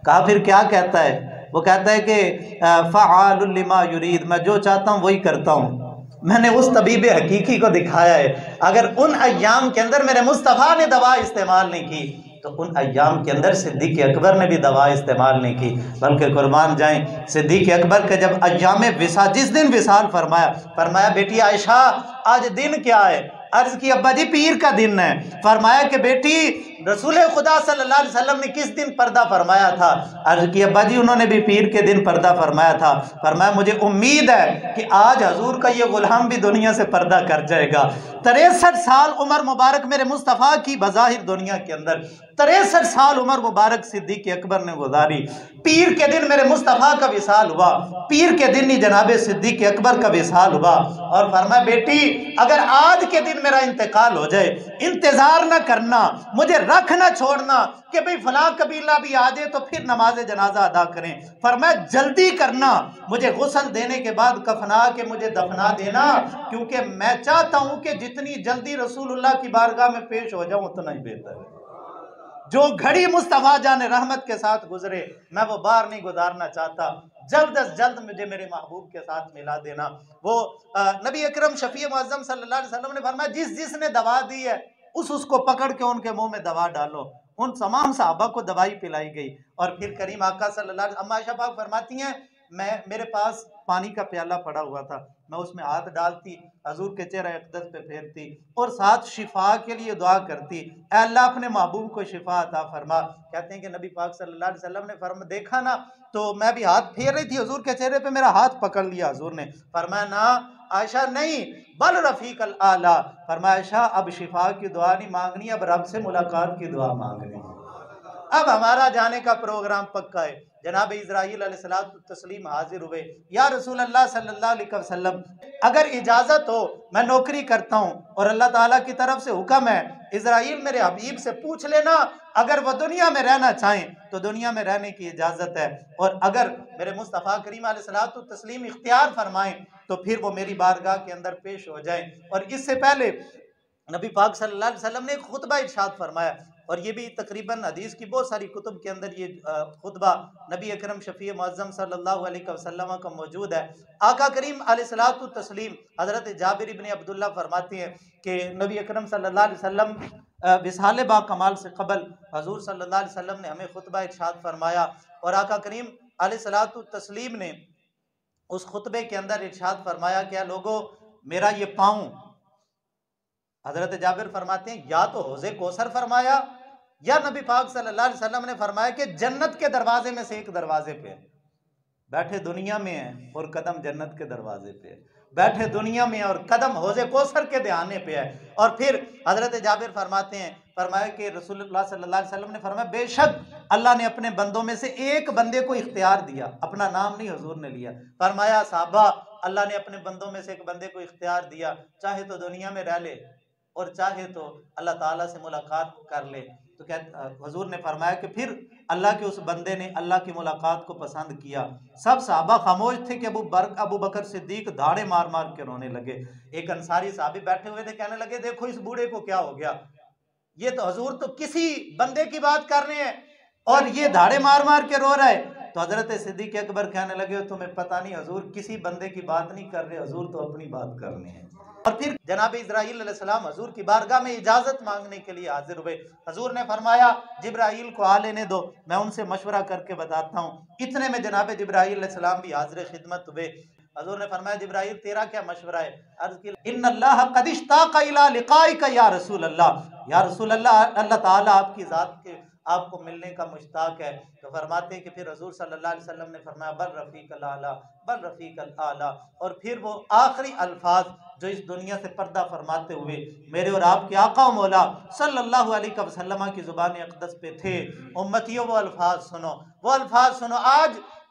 कहा फिर क्या कहता है? वो कहता है कि फ़आलुल लिमा युरीद, मैं जो चाहता हूँ वही करता हूँ। मैंने उस तबीब हकीकी को दिखाया है। अगर उन अय्याम के अंदर मेरे मुस्तफ़ा ने दवा इस्तेमाल नहीं की तो उन अय्याम के अंदर सिद्दीक़ अकबर ने भी दवा इस्तेमाल नहीं की। बल्कि कुर्बान जाएं, सिद्दीक़ अकबर के जब अय्याम विसाल, जिस दिन विसाल फरमाया बेटी आयशा आज दिन क्या है? अर्ज़ की अब्बा जी पीर का दिन है। फरमाया कि बेटी रसूल खुदा सल्लल्लाहु अलैहि वसल्लम ने किस दिन पर्दा फरमाया था? अर्ज़ की अब्बा जी उन्होंने भी पीर के दिन पर्दा फरमाया था। फरमाया मुझे उम्मीद है कि आज हजूर का ये गुलाम भी दुनिया से पर्दा कर जाएगा। 63 साल उम्र मुबारक मेरे मुस्तफ़ा की बज़ाहिर दुनिया के अंदर 63 साल उम्र मुबारक सिद्दीक़ अकबर ने गुजारी। पीर के दिन मेरे मुस्तफ़ा का विसाल हुआ, पीर के दिन ही जनाबे सिद्दीक़ अकबर का विसाल हुआ। और फरमाया बेटी अगर आज के दिन मेरा इंतकाल हो जाए, इंतजार न करना, मुझे रख न छोड़ना कि भाई फलां कबीला भी आ जाए तो फिर नमाज जनाजा अदा करें। फरमाया जल्दी करना, मुझे गुस्ल देने के बाद कफना के मुझे दफना देना, क्योंकि मैं चाहता हूं कि जितनी जल्दी रसूलुल्लाह की बारगाह में पेश हो जाऊं उतना ही बेहतर है। जो घड़ी मुस्तफ़ा जाने रहमत के साथ गुजरे मैं वो बार नहीं गुजारना चाहता। जल्द अज जल्द मुझे मेरे महबूब के साथ मिला देना। वो नबी अकरम शफी मुअज़्ज़म सल्लल्लाहु अलैहि वसल्लम ने फरमाया जिसने दवा दी है उसको पकड़ के उनके मुंह में दवा डालो। उन तमाम सहाबा को दवाई पिलाई गई। और फिर करीम आका सल्लल्लाहु अलैहि वसल्लम, अम्मा आयशा पाक फरमाती हैं मेरे पास पानी का प्याला पड़ा हुआ था, मैं उसमें हाथ डालती, हजूर के चेहरे अक़दस पे फेरती और साथ शिफा के लिए दुआ करती, अल्लाह अपने महबूब को शिफा अता फरमा। कहते हैं कि नबी पाक सल्लल्लाहु अलैहि वसल्लम ने फरमा देखा ना तो मैं भी हाथ फेर रही थी, हजूर के चेहरे पे मेरा हाथ पकड़ लिया। हजूर ने फरमाया ना आयशा नहीं, बल रफ़ीक़ल आला। फरमाया आयशा अब शिफा की दुआ नहीं मांगनी, अब रब से मुलाकात की दुआ मांगनी। अब हमारा जाने का प्रोग्राम पक्का है। जनाब इज़राइल अलैहिस्सलातु तस्लीम हाजिर हुए, या रसूल अल्लाह सल्लल्लाहु अलैहि वसल्लम अगर इजाज़त हो मैं नौकरी करता हूँ और अल्लाह ताला की तरफ से हुक्म है, इज़राइल मेरे हबीब से पूछ लेना अगर वह दुनिया में रहना चाहें तो दुनिया में रहने की इजाज़त है, और अगर मेरे मुस्तफ़ा करीम अलैहिस्सलातु तस्लीम इख्तियार फरमाएं तो फिर वो मेरी बारगाह के अंदर पेश हो जाएं। और इससे पहले नबी पाक सल्लल्लाहु अलैहि वसल्लम ने एक खुतबा इरशाद फरमाया, और ये भी तकरीबन हदीस की बहुत सारी कुतुब के अंदर ये खुतबा नबी अकरम शफ़ी मुअज़्ज़म सल्लल्लाहु अलैहि वसल्लम का मौजूद है। आका करीम अलैहिस्सलातु तस्लीम हज़रत जाबिर इब्न अब्दुल्लाह फरमाते हैं कि नबी अकरम सल्लल्लाहु अलैहि वसल्लम विसाल बा कमाल से कबल हजूर सल्लल्लाहु अलैहि वसल्लम ने हमें खुतबा इरशाद फरमाया, और आका करीम अलैहिस्सलातु तस्लीम ने उस खुतबे के अंदर इरशाद फरमाया क्या लोगों मेरा ये पाँव, हजरत जाबिर फरमाते हैं या तो हौज़े कौसर फरमाया या नबी पाक सल्लल्लाहु अलैहि वसल्लम ने फरमाया कि जन्नत के दरवाजे में से एक दरवाजे पे बैठे दुनिया में है और कदम जन्नत के दरवाजे पे है, बैठे दुनिया में और कदम हौज़े कौसर के दहाने पे है। और फिर हजरत जाबिर फरमाते हैं फरमाया कि रसूलुल्लाह सल्लल्लाहु अलैहि वसल्लम ने फरमाया बेशक अल्लाह ने अपने बंदों में से एक बंदे को इख्तियार दिया, अपना नाम नहीं हुजूर ने लिया। फरमाया साहबा अल्लाह ने अपने बंदों में से एक बंदे को इख्तियार दिया, चाहे तो दुनिया में रह ले और चाहे तो अल्लाह ताला से मुलाकात कर ले। तो क्या हुजूर ने फरमाया कि फिर अल्लाह के उस बंदे ने अल्लाह की मुलाकात को पसंद किया। सब सहाबा खामोश थे कि अबू बकर सिद्दीक धाड़े मार मार के रोने लगे। एक अंसारी साहबी बैठे हुए थे, कहने लगे देखो इस बूढ़े को क्या हो गया, ये तो हुजूर तो किसी बंदे की बात कर रहे हैं और ये धाड़े मार मार के रो रहा है। तो हजरत सिद्दीक अकबर कहने लगे तुम्हें पता नहीं हुजूर किसी बंदे की बात नहीं कर रहे, हुजूर तो अपनी बात कर रहे हैं। और फिर जनाब इज़राइल अलैहिस्सलाम हजूर की बारगाह में इजाज़त मांगने के लिए हाजिर हुए। हजूर ने फरमाया जिब्राइल को आ लेने दो, मैं उनसे मशवरा करके बताता हूँ। इतने में जनाब जिब्राइल अलैहिस्सलाम भी हाजिर खिदमत हुए। हजूर ने फरमाया जिब्राइल तेरा क्या मशवरा है? अर्ज की इन्नल्लाह क़द इश्ताक़ इला लिक़ाइका या रसूल अल्लाह, या रसूल अल्लाह, अल्लाह ताला आपकी ज़ात के आपको मिलने का मुश्ताक है। तो फरमाते हैं कि फिर हजूर सल्लल्लाहु अलैहि वसल्लम ने फरमाया बल रफ़ीक़ल आला, बल रफ़ीक़ल आला। और फिर वो आखिरी अल्फाज जो इस दुनिया से पर्दा फरमाते हुए मेरे और आपके आका मौला सल्लल्लाहु अलैहि वसल्लम की ज़ुबान अक़दस पे थे, उम्मतियों वो अल्फाज सुनो, वो अल्फाज सुनो।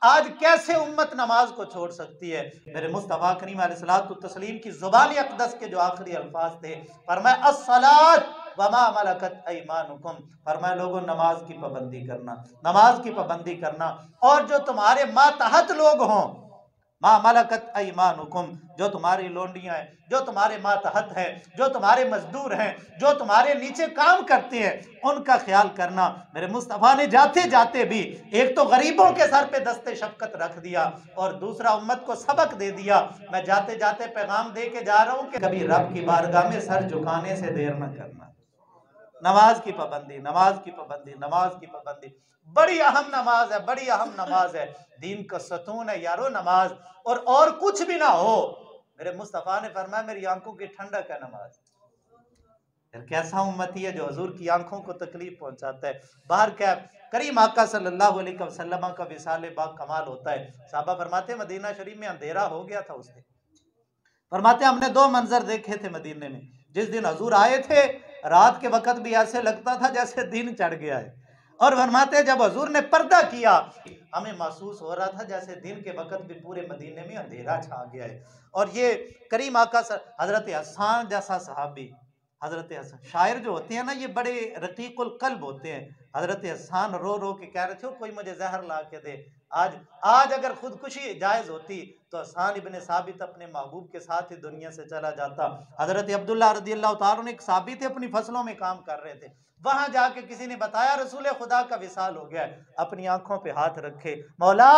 आज कैसे उम्मत नमाज को छोड़ सकती है? मेरे मुस्तफ़ा करीम अलैहिस्सलातु तस्लीम की ज़ुबान अक़दस के जो आखिरी अल्फाज थे, फरमाया अस्सलात वमा मलकत ऐमानुकुम, फरमाया लोगों नमाज की पाबंदी करना, नमाज की पाबंदी करना। और जो तुम्हारे मातहत लोग हों, मा मलकत ऐमानुकुम, जो तुम्हारी लोंडियां हैं, जो तुम्हारे मातहत हैं, जो तुम्हारे मजदूर हैं, जो तुम्हारे नीचे काम करते हैं, उनका ख्याल करना। मेरे मुस्तफ़ा ने जाते जाते भी एक तो गरीबों के सर पे दस्ते शफकत रख दिया और दूसरा उम्मत को सबक दे दिया। मैं जाते जाते पैगाम दे के जा रहा हूँ कि कभी रब की बारगाह में सर झुकाने से देर न करना। नमाज की पाबंदी, नमाज की पाबंदी, नमाज की पाबंदी बड़ी अहम नमाज है, बड़ी अहम नमाज है, दीन का सतून है यारो नमाज। और कुछ भी ना हो, मेरे मुस्तफ़ा ने फरमाया मेरी आंखों की ठंडक है नमाज। फिर कैसा उम्मती है जो हजूर की आंखों को तकलीफ पहुंचाता है। बाहर क्या करीम आका सल्लल्लाहु अलैहि वसल्लम का विसाले बाग कमाल होता है। साहबा फरमाते मदीना शरीफ में अंधेरा हो गया था उस दिन। फरमाते हमने दो मंजर देखे थे मदीने में। जिस दिन हजूर आए थे रात के वक्त भी ऐसे लगता था जैसे दिन चढ़ गया है, और फरमाते जब हजूर ने पर्दा किया हमें महसूस हो रहा था जैसे दिन के वक्त भी पूरे मदीने में अंधेरा छा गया है। और ये करीम आका हजरत हसन जैसा सहाबी, हजरत हसन शायर जो होते हैं ना, ये बड़े रकीकुल कल्ब होते हैं। हजरत हसन रो रो के कह रहे थे कोई मुझे जहर ला के दे। आज अगर खुदकुशी जायज होती तो हसन इब्ने साबित अपने महबूब के साथ ही दुनिया से चला जाता। हजरत अब्दुल्लाह रज़ियल्लाहु ताला अन्हु एक साबित थे, अपनी फसलों में काम कर रहे थे। वहां जाके किसी ने बताया रसूल खुदा का विसाल हो गया है। अपनी आंखों पे हाथ रखे, मौला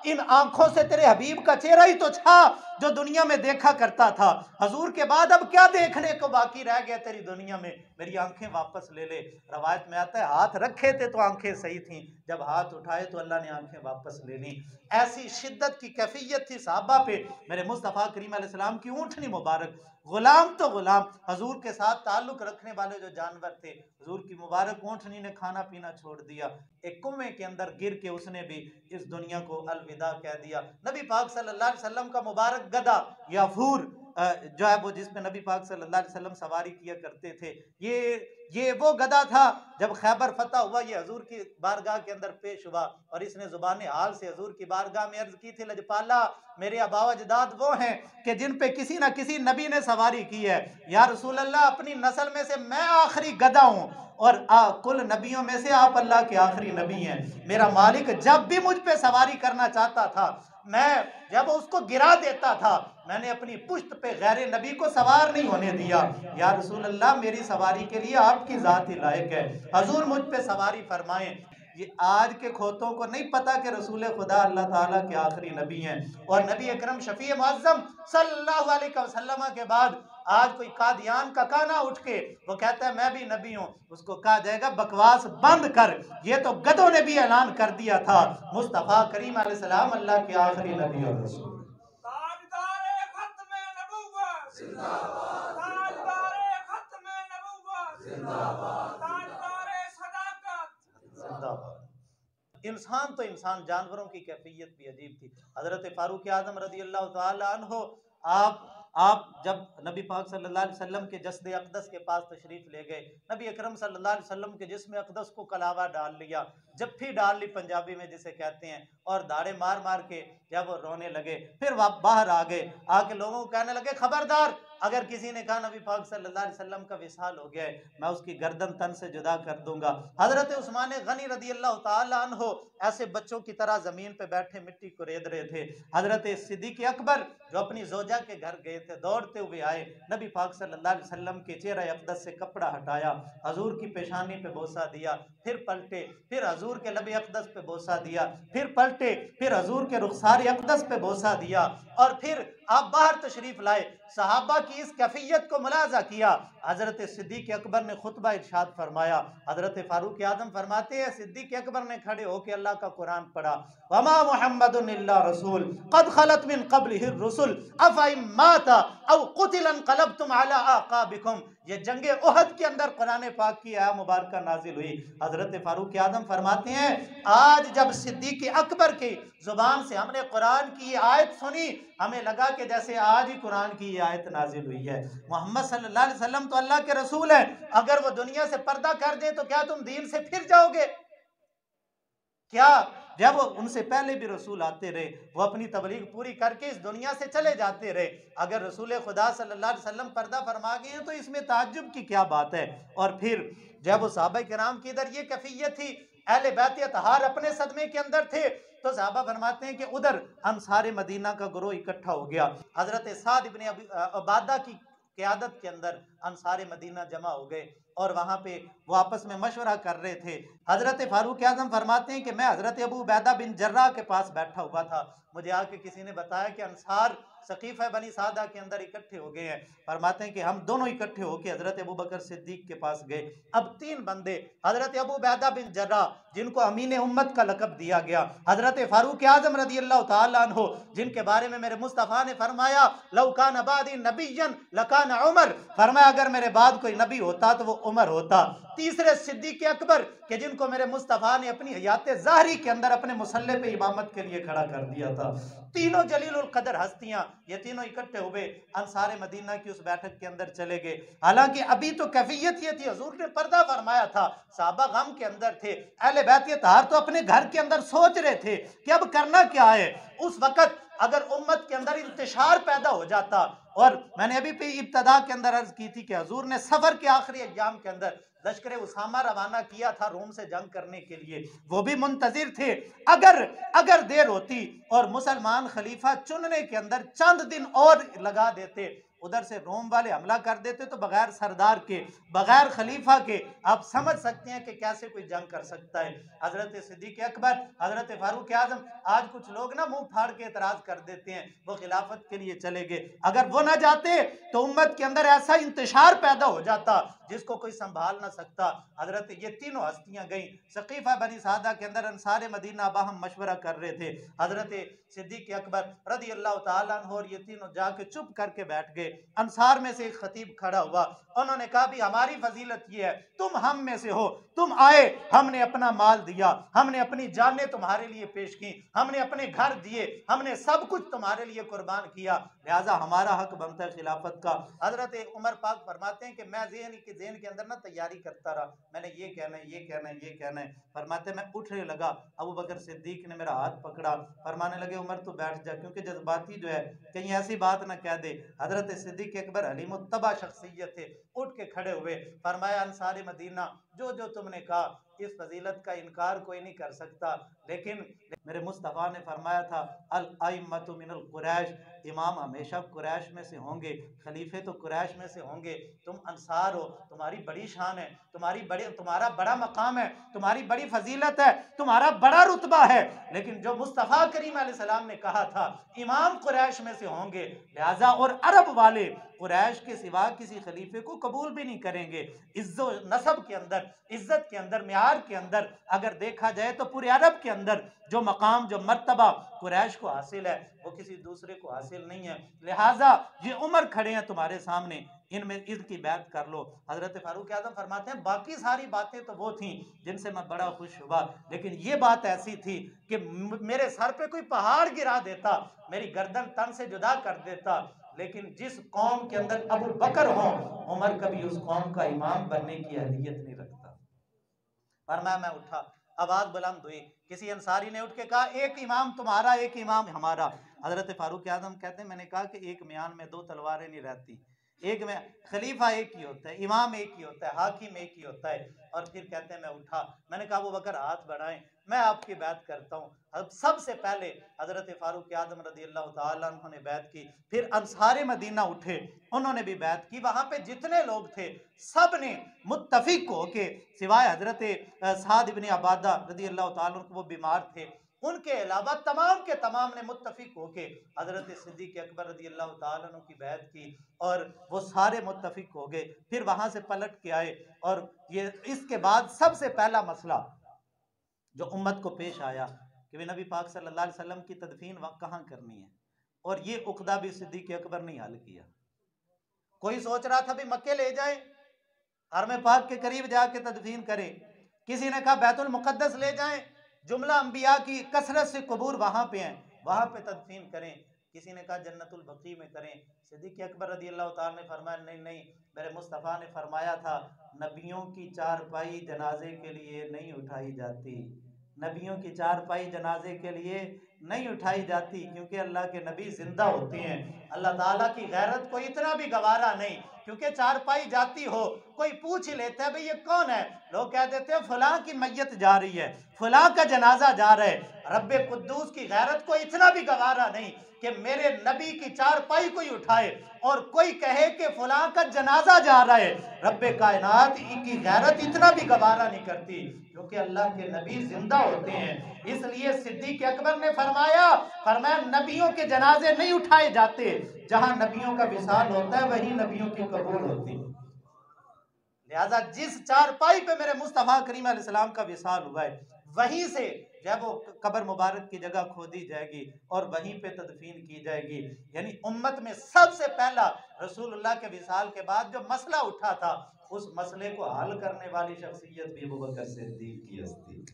इन आंखों से तेरे हबीब का चेहरा ही तो था जो दुनिया में देखा करता था। हजूर के बाद अब क्या देखने को बाकी रह गया तेरी दुनिया में, मेरी आंखें वापस ले ले। रवायत में आता है हाथ रखे थे तो आंखें सही थी, जब हाथ उठाए तो अल्लाह ने आंखें वापस ले ली। ऐसी शिद्दत की कैफियत थी साहबा पे। मेरे मुस्तफ़ा करीम अलैहिस्सलाम की ऊँटनी मुबारक, गुलाम तो गुलाम, हजूर के साथ ताल्लुक रखने वाले जो जानवर थे, हजूर की मुबारक ऊँटनी ने खाना पीना छोड़ दिया। एक कुएं के अंदर गिर के उसने भी इस दुनिया को अलविदा कह दिया। नबी पाक सल्लल्लाहु अलैहि वसल्लम का मुबारक गदा याफूर जो है वो जिसमें नबी पाक सल्लल्लाहु अलैहि वसल्लम सवारी किया करते थे, ये वो गदा था। जब खैबर फतह हुआ ये हजूर की बारगाह के अंदर पेश हुआ और इसने जुबान हाल से हजूर की बारगाह में अर्ज की थी लजपाला मेरे आबाव अजदाद वो हैं कि जिन पे किसी ना किसी नबी ने सवारी की है। या रसूल अल्लाह अपनी नस्ल में से मैं आखिरी गदा हूँ और कुल नबियों में से आप अल्लाह के आखिरी नबी हैं। मेरा मालिक जब भी मुझ पे सवारी करना चाहता था, मैं जब उसको गिरा देता था, मैंने अपनी पुश्त पे गैर नबी को सवार नहीं होने दिया। या रसूल अल्लाह मेरी सवारी के लिए आपकी ज़ात ही लायक है, हजूर मुझ पे सवारी फरमाएं। ये आज के खोतों को नहीं पता कि रसूल खुदा अल्लाह ताला के आखिरी नबी हैं। और नबी अकरम शफी मुअज़्ज़म सल्लल्लाहु अलैहि वसल्लम के बाद आज कोई कादियान का काना उठ के वो कहता है मैं भी नबी हूँ, उसको कहा जाएगा बकवास बंद कर, ये तो गधों ने भी ऐलान कर दिया था मुस्तफ़ा करीम अलैहिस्सलाम अल्लाह के आखिरी नबी और रसूल। इंसान तो इंसान, जानवरों की कैफियत भी अजीब थी। हजरत फारूक आजम रज़ी अल्लाह तआला अन्हु आप जब नबी पाक सल्लल्लाहु अलैहि वसल्लम के जस्द अक़दस के पास तशरीफ ले गए, नबी अकरम सल्लल्लाहु अलैहि वसल्लम के जिस्म अक़दस को कलावा डाल लिया, जफ्फी डाल ली पंजाबी में जिसे कहते हैं, और दाड़े मार मार के जब वो रोने लगे, फिर वह बाहर आ गए, आके लोगों को कहने लगे खबरदार अगर किसी ने कहा नबी पाक सल्लल्लाहु अलैहि वसल्लम का विसाल हो गया है, मैं उसकी गर्दन तन से जुदा कर दूंगा। हजरत उस्मान गनी रज़ी अल्लाह तआला अन्हु ऐसे बच्चों की तरह जमीन पे बैठे मिट्टी को रेद रहे थे। हजरत सिद्दीक़ अकबर जो अपनी जोजा के घर गए थे, दौड़ते हुए आए, नबी पाक सल्लल्लाहु अलैहि वसल्लम के चेहरा अक़दस से कपड़ा हटाया, हजूर की पेशानी पे बोसा दिया, फिर पलटे, फिर हजूर के लब अक़दस पे बोसा दिया, फिर पलटे, फिर हजूर के रुखसार अक़दस पे बोसा दिया, और फिर आप बाहर तशरीफ लाए, सहाबा की इस कैफियत को मुलाजा किया। हजरत सिद्दीक अकबर ने खुतबा इरशाद फरमाया। हजरत फारूक आजम फरमाते हैं सिद्दीक अकबर ने खड़े होकर अल्लाह का कुरान पढ़ा, वमा मुहम्मदुन इल्ला रसूल कद खलत मिन क़ब्लिहिर रुसुल अफ़इन माता औ क़ुतिला इंक़लबतुम अला आक़ाबिकुम। ये जंगे उहद के अंदर कुरान पाक की आया मुबारक नाजिल हुई। हजरत फारूक आजम फरमाते हैं आज जब सिद्दीक अकबर की जुबान से हमने कुरान की आयत सुनी, हमें लगा कि जैसे आज ही कुरान की आयत नाजिल हुई है। मोहम्मद सल्लल्लाहु अलैहि वसल्लम तो अल्लाह के रसूल हैं, अगर वो दुनिया से पर्दा कर दे तो क्या तुम दीन से फिर जाओगे? क्या जब वो उनसे पहले भी रसूल आते रहे, वो अपनी तबलीग पूरी करके इस दुनिया से चले जाते रहे। अगर रसूल खुदा सल्लल्लाहु अलैहि वसल्लम पर्दा फरमा गए हैं तो इसमें ताज्जुब की क्या बात है? और फिर जब वो सहाबा किराम की इधर ये कैफियत थी, अहले बैत अतहार अपने सदमे के अंदर थे, तो सहाबा फरमाते हैं कि उधर अंसार मदीना का ग्रोह इकट्ठा हो गया। हजरत साद इब्न उबादा की क़यादत के अंदर अंसार मदीना जमा हो गए और वहां पे वो आपस में मशवरा कर रहे थे। हजरत फारूक आजम फरमाते हैं कि मैं हजरत अबू उबैदा बिन जर्राह के पास बैठा हुआ था, मुझे आके किसी ने बताया कि अंसार सकीफ़ा बनी सादा के अंदर इकट्ठे हो गए हैं। फरमाते हैं कि हम दोनों इकट्ठे होकर हजरत अबू बकर सिद्दीक के पास गए। अब 3 बंदे, हजरत अबू उबैदा बिन जर्राह जिनको अमीन उम्मत का लक़ब दिया गया, हजरत फारूक आजम रज़ी अल्लाह तआला अन्हु जिनके बारे में मेरे मुस्तफ़ा ने फरमाया लौ कान बादी नबिय्यन लकान उमर, फरमाया अगर मेरे बाद कोई नबी होता तो वो उमर होता। तीसरे सिद्दीक अकबर के जिनको मेरे मुस्तफ़ा ने अपनी हयात ज़ाहरी के अंदर अपने मुसल्ले पे इमामत के लिए खड़ा कर दिया था। तीनों जलीलुल कदर हस्तियां ये तीनों इकट्ठे हुए अंसार मदीना की उस बैठक के अंदर चले गए। हालांकि अभी तो कैफियत ये थी, हुजूर ने पर्दा फरमाया था, साहबा गम के अंदर थे, अहले बैत तहार तो अपने घर के अंदर सोच रहे थे कि अब करना क्या है। उस वक्त अगर उम्मत के अंदर इंतशार पैदा हो जाता, और मैंने अभी पे इब्तदा के अंदर अर्ज की थी कि हुजूर ने सफर के आखिरी अय्याम के अंदर लश्कर उसामा रवाना किया था रोम से जंग करने के लिए, वो भी मुंतजिर थे। अगर देर होती और मुसलमान खलीफा चुनने के अंदर चंद दिन और लगा देते, उधर से रोम वाले हमला कर देते, तो बगैर सरदार के, बगैर खलीफा के आप समझ सकते हैं कि कैसे कोई जंग कर सकता है। हजरत सिद्दीक अकबर, हजरत फारूक आजम, आज कुछ लोग ना मुंह फाड़ के एतराज कर देते हैं, वो खिलाफत के लिए चले गए, अगर वो ना जाते तो उम्मत के अंदर ऐसा इंतशार पैदा हो जाता जिसको कोई संभाल ना सकता। हजरत ये तीनों हस्तियां गई सकीफा बनी सादा के अंदर, अंसार मदीना बाहम मशवरा कर रहे थे। हजरत सिद्दीक अकबर रज़ी अल्लाह तआला अन्हु और ये तीनों जाके चुप करके बैठ गए। अंसार में से एक खतीब खड़ा हुआ, उन्होंने कहा भी हमारी फजीलत ये है, तुम हम में से हो, तुम आए, हमने अपना माल दिया, हमने अपनी जानें तुम्हारे लिए पेश की, हमने अपने घर दिए, हमने सब कुछ तुम्हारे लिए कुर्बान किया, लिहाजा हमारा हक बनता है खिलाफत का। हजरत उमर पाक फरमाते हैं कि मैं ज़हन के अंदर ना तैयारी करता रहा, मैंने ये कहना है, ये कहना है, ये कहना है। फरमाते मैं उठने लगा, अबू बकर सिद्दीक ने मेरा हाथ पकड़ा, फरमाने लगे उमर तो बैठ जा, क्योंकि जज्बाती जो है कहीं ऐसी बात ना कह दे। हजरत सिद्दीक अकबर हलीमुत्तबा शख्सियत थे, उठ के खड़े हुए, फरमाया अंसार मदीना जो जो तुमने कहा इस फजीलत का इनकार कोई नहीं कर सकता, लेकिन मेरे मुस्तफ़ा ने फरमाया था अल अइम्मतु मिनल कुरैश, इमाम हमेशा कुरैश में से होंगे, खलीफे तो कुरैश में से होंगे, तुम अंसार हो, तुम्हारी बड़ी शान है, तुम्हारा बड़ा मकाम है, तुम्हारी बड़ी फजीलत है, तुम्हारा बड़ा रुतबा है, लेकिन जो मुस्तफ़ा करीम अलैहिस्सलाम ने कहा था इमाम कुरैश में से होंगे, लिहाजा और अरब वाले कुरैश के सिवा किसी खलीफे को कबूल भी नहीं करेंगे। इज्जत नसब के अंदर, इज्जत के अंदर, मियार के अंदर अगर देखा जाए तो पूरे अरब के अंदर जो मकाम, जो मर्तबा कुरैश को हासिल है वो किसी दूसरे को हासिल नहीं है। लिहाजा ये उमर खड़े हैं तुम्हारे सामने, इनमें इनकी बैत कर लो। हजरत फारूक आजम फरमाते हैं बाकी सारी बातें तो वो थी जिनसे मैं बड़ा खुश हुआ, लेकिन ये बात ऐसी थी कि मेरे सर पे कोई पहाड़ गिरा देता, मेरी गर्दन तन से जुदा कर देता, लेकिन जिस कौम के अंदर अबू बकर हो, उमर कभी उस कौम का इमाम बनने की अहलियत नहीं रखता। फरमाया मैं उठा, आवाज बुलंद हुई, किसी अंसारी ने उठ के कहा एक इमाम तुम्हारा, एक इमाम हमारा। हजरत फारूक आजम कहते हैं मैंने कहा कि एक म्यान में 2 तलवारें नहीं रहती, एक में खलीफा एक ही होता है, इमाम एक ही होता है, हाकिम एक ही होता है। और फिर कहते हैं मैं उठा, मैंने कहा अबू बकर हाथ बढ़ाएं, मैं आपकी बैत करता हूँ। अब सबसे पहले हजरत फारूक आजम रज़ी अल्लाह तआला अन्हु ने बैत की, फिर अंसार मदीना उठे, उन्होंने भी बैत की। वहां पे जितने लोग थे सब ने मुत्तफिक हो के, सिवाय हजरत साद इब्न उबादा रज़ी अल्लाह तआला अन्हु, वो बीमार थे, उनके अलावा तमाम के तमाम ने मुत्तफिक होके हजरत सिद्दीक अकबर रज़ी अल्लाह ताला अन्हु की बैत की और वो सारे मुत्तफिक हो गए। फिर वहां से पलट के आए और ये इसके बाद सबसे पहला मसला जो उम्मत को पेश आया कि नबी पाक सल्लल्लाहु अलैहि वसल्लम की तदफीन कहाँ करनी है, और ये उक़दा भी सिद्दीक अकबर ने हल किया। कोई सोच रहा था भी मक्के ले जाए, हरम पाक के करीब जाके तदफीन करें, किसी ने कहा बैतुल मुक़द्दस ले जाएं, जुमला अंबिया की कसरत से कबूर वहां पे हैं, वहां पे तदफीन करें, किसी ने कहा जन्नतुल बकी में करें। सिद्दीक अकबर रज़ी अल्लाह ताला ने फरमाया नहीं नहीं, मेरे मुस्तफ़ा ने फरमाया था नबियों की चारपाई जनाजे के लिए नहीं उठाई जाती, नबियों की चारपाई जनाजे के लिए नहीं उठाई जाती, क्योंकि अल्लाह के नबी जिंदा होते हैं। अल्लाह ताला की गैरत को इतना भी गवारा नहीं, क्योंकि चारपाई जाती हो कोई पूछ ही लेता है भाई ये कौन है, लोग कह देते हैं फलां की मैयत जा रही है, फलां का जनाजा जा रहा है। रब्बे कुद्दूस की गैरत को इतना भी गवारा नहीं कि मेरे नबी की चारपाई कोई उठाए और कोई कहे कि फलां का जनाजा जा रहा है। रब्बे कायनात की गैरत इतना भी गवारा नहीं करती, क्योंकि अल्लाह के नबी जिंदा होते हैं। इसलिए सिद्दीक अकबर ने फरमाया नबियों के जनाजे नहीं उठाए जाते, जहां नबियों का विसाल होता है वहीं नबियों की कबूल होती है। लिहाजा जिस चारपाई पे मेरे मुस्तफ़ा करीम अलैहिस्सलाम का विसाल हुआ है, वहीं से जब वो कब्र मुबारक की जगह खोदी जाएगी और वहीं पे तदफीन की जाएगी। यानी उम्मत में सबसे पहला रसूलुल्लाह के विसाल के बाद जो मसला उठा था, उस मसले को हल करने वाली शख्सियत भी अबू बकर सिद्दीक की हस्ती।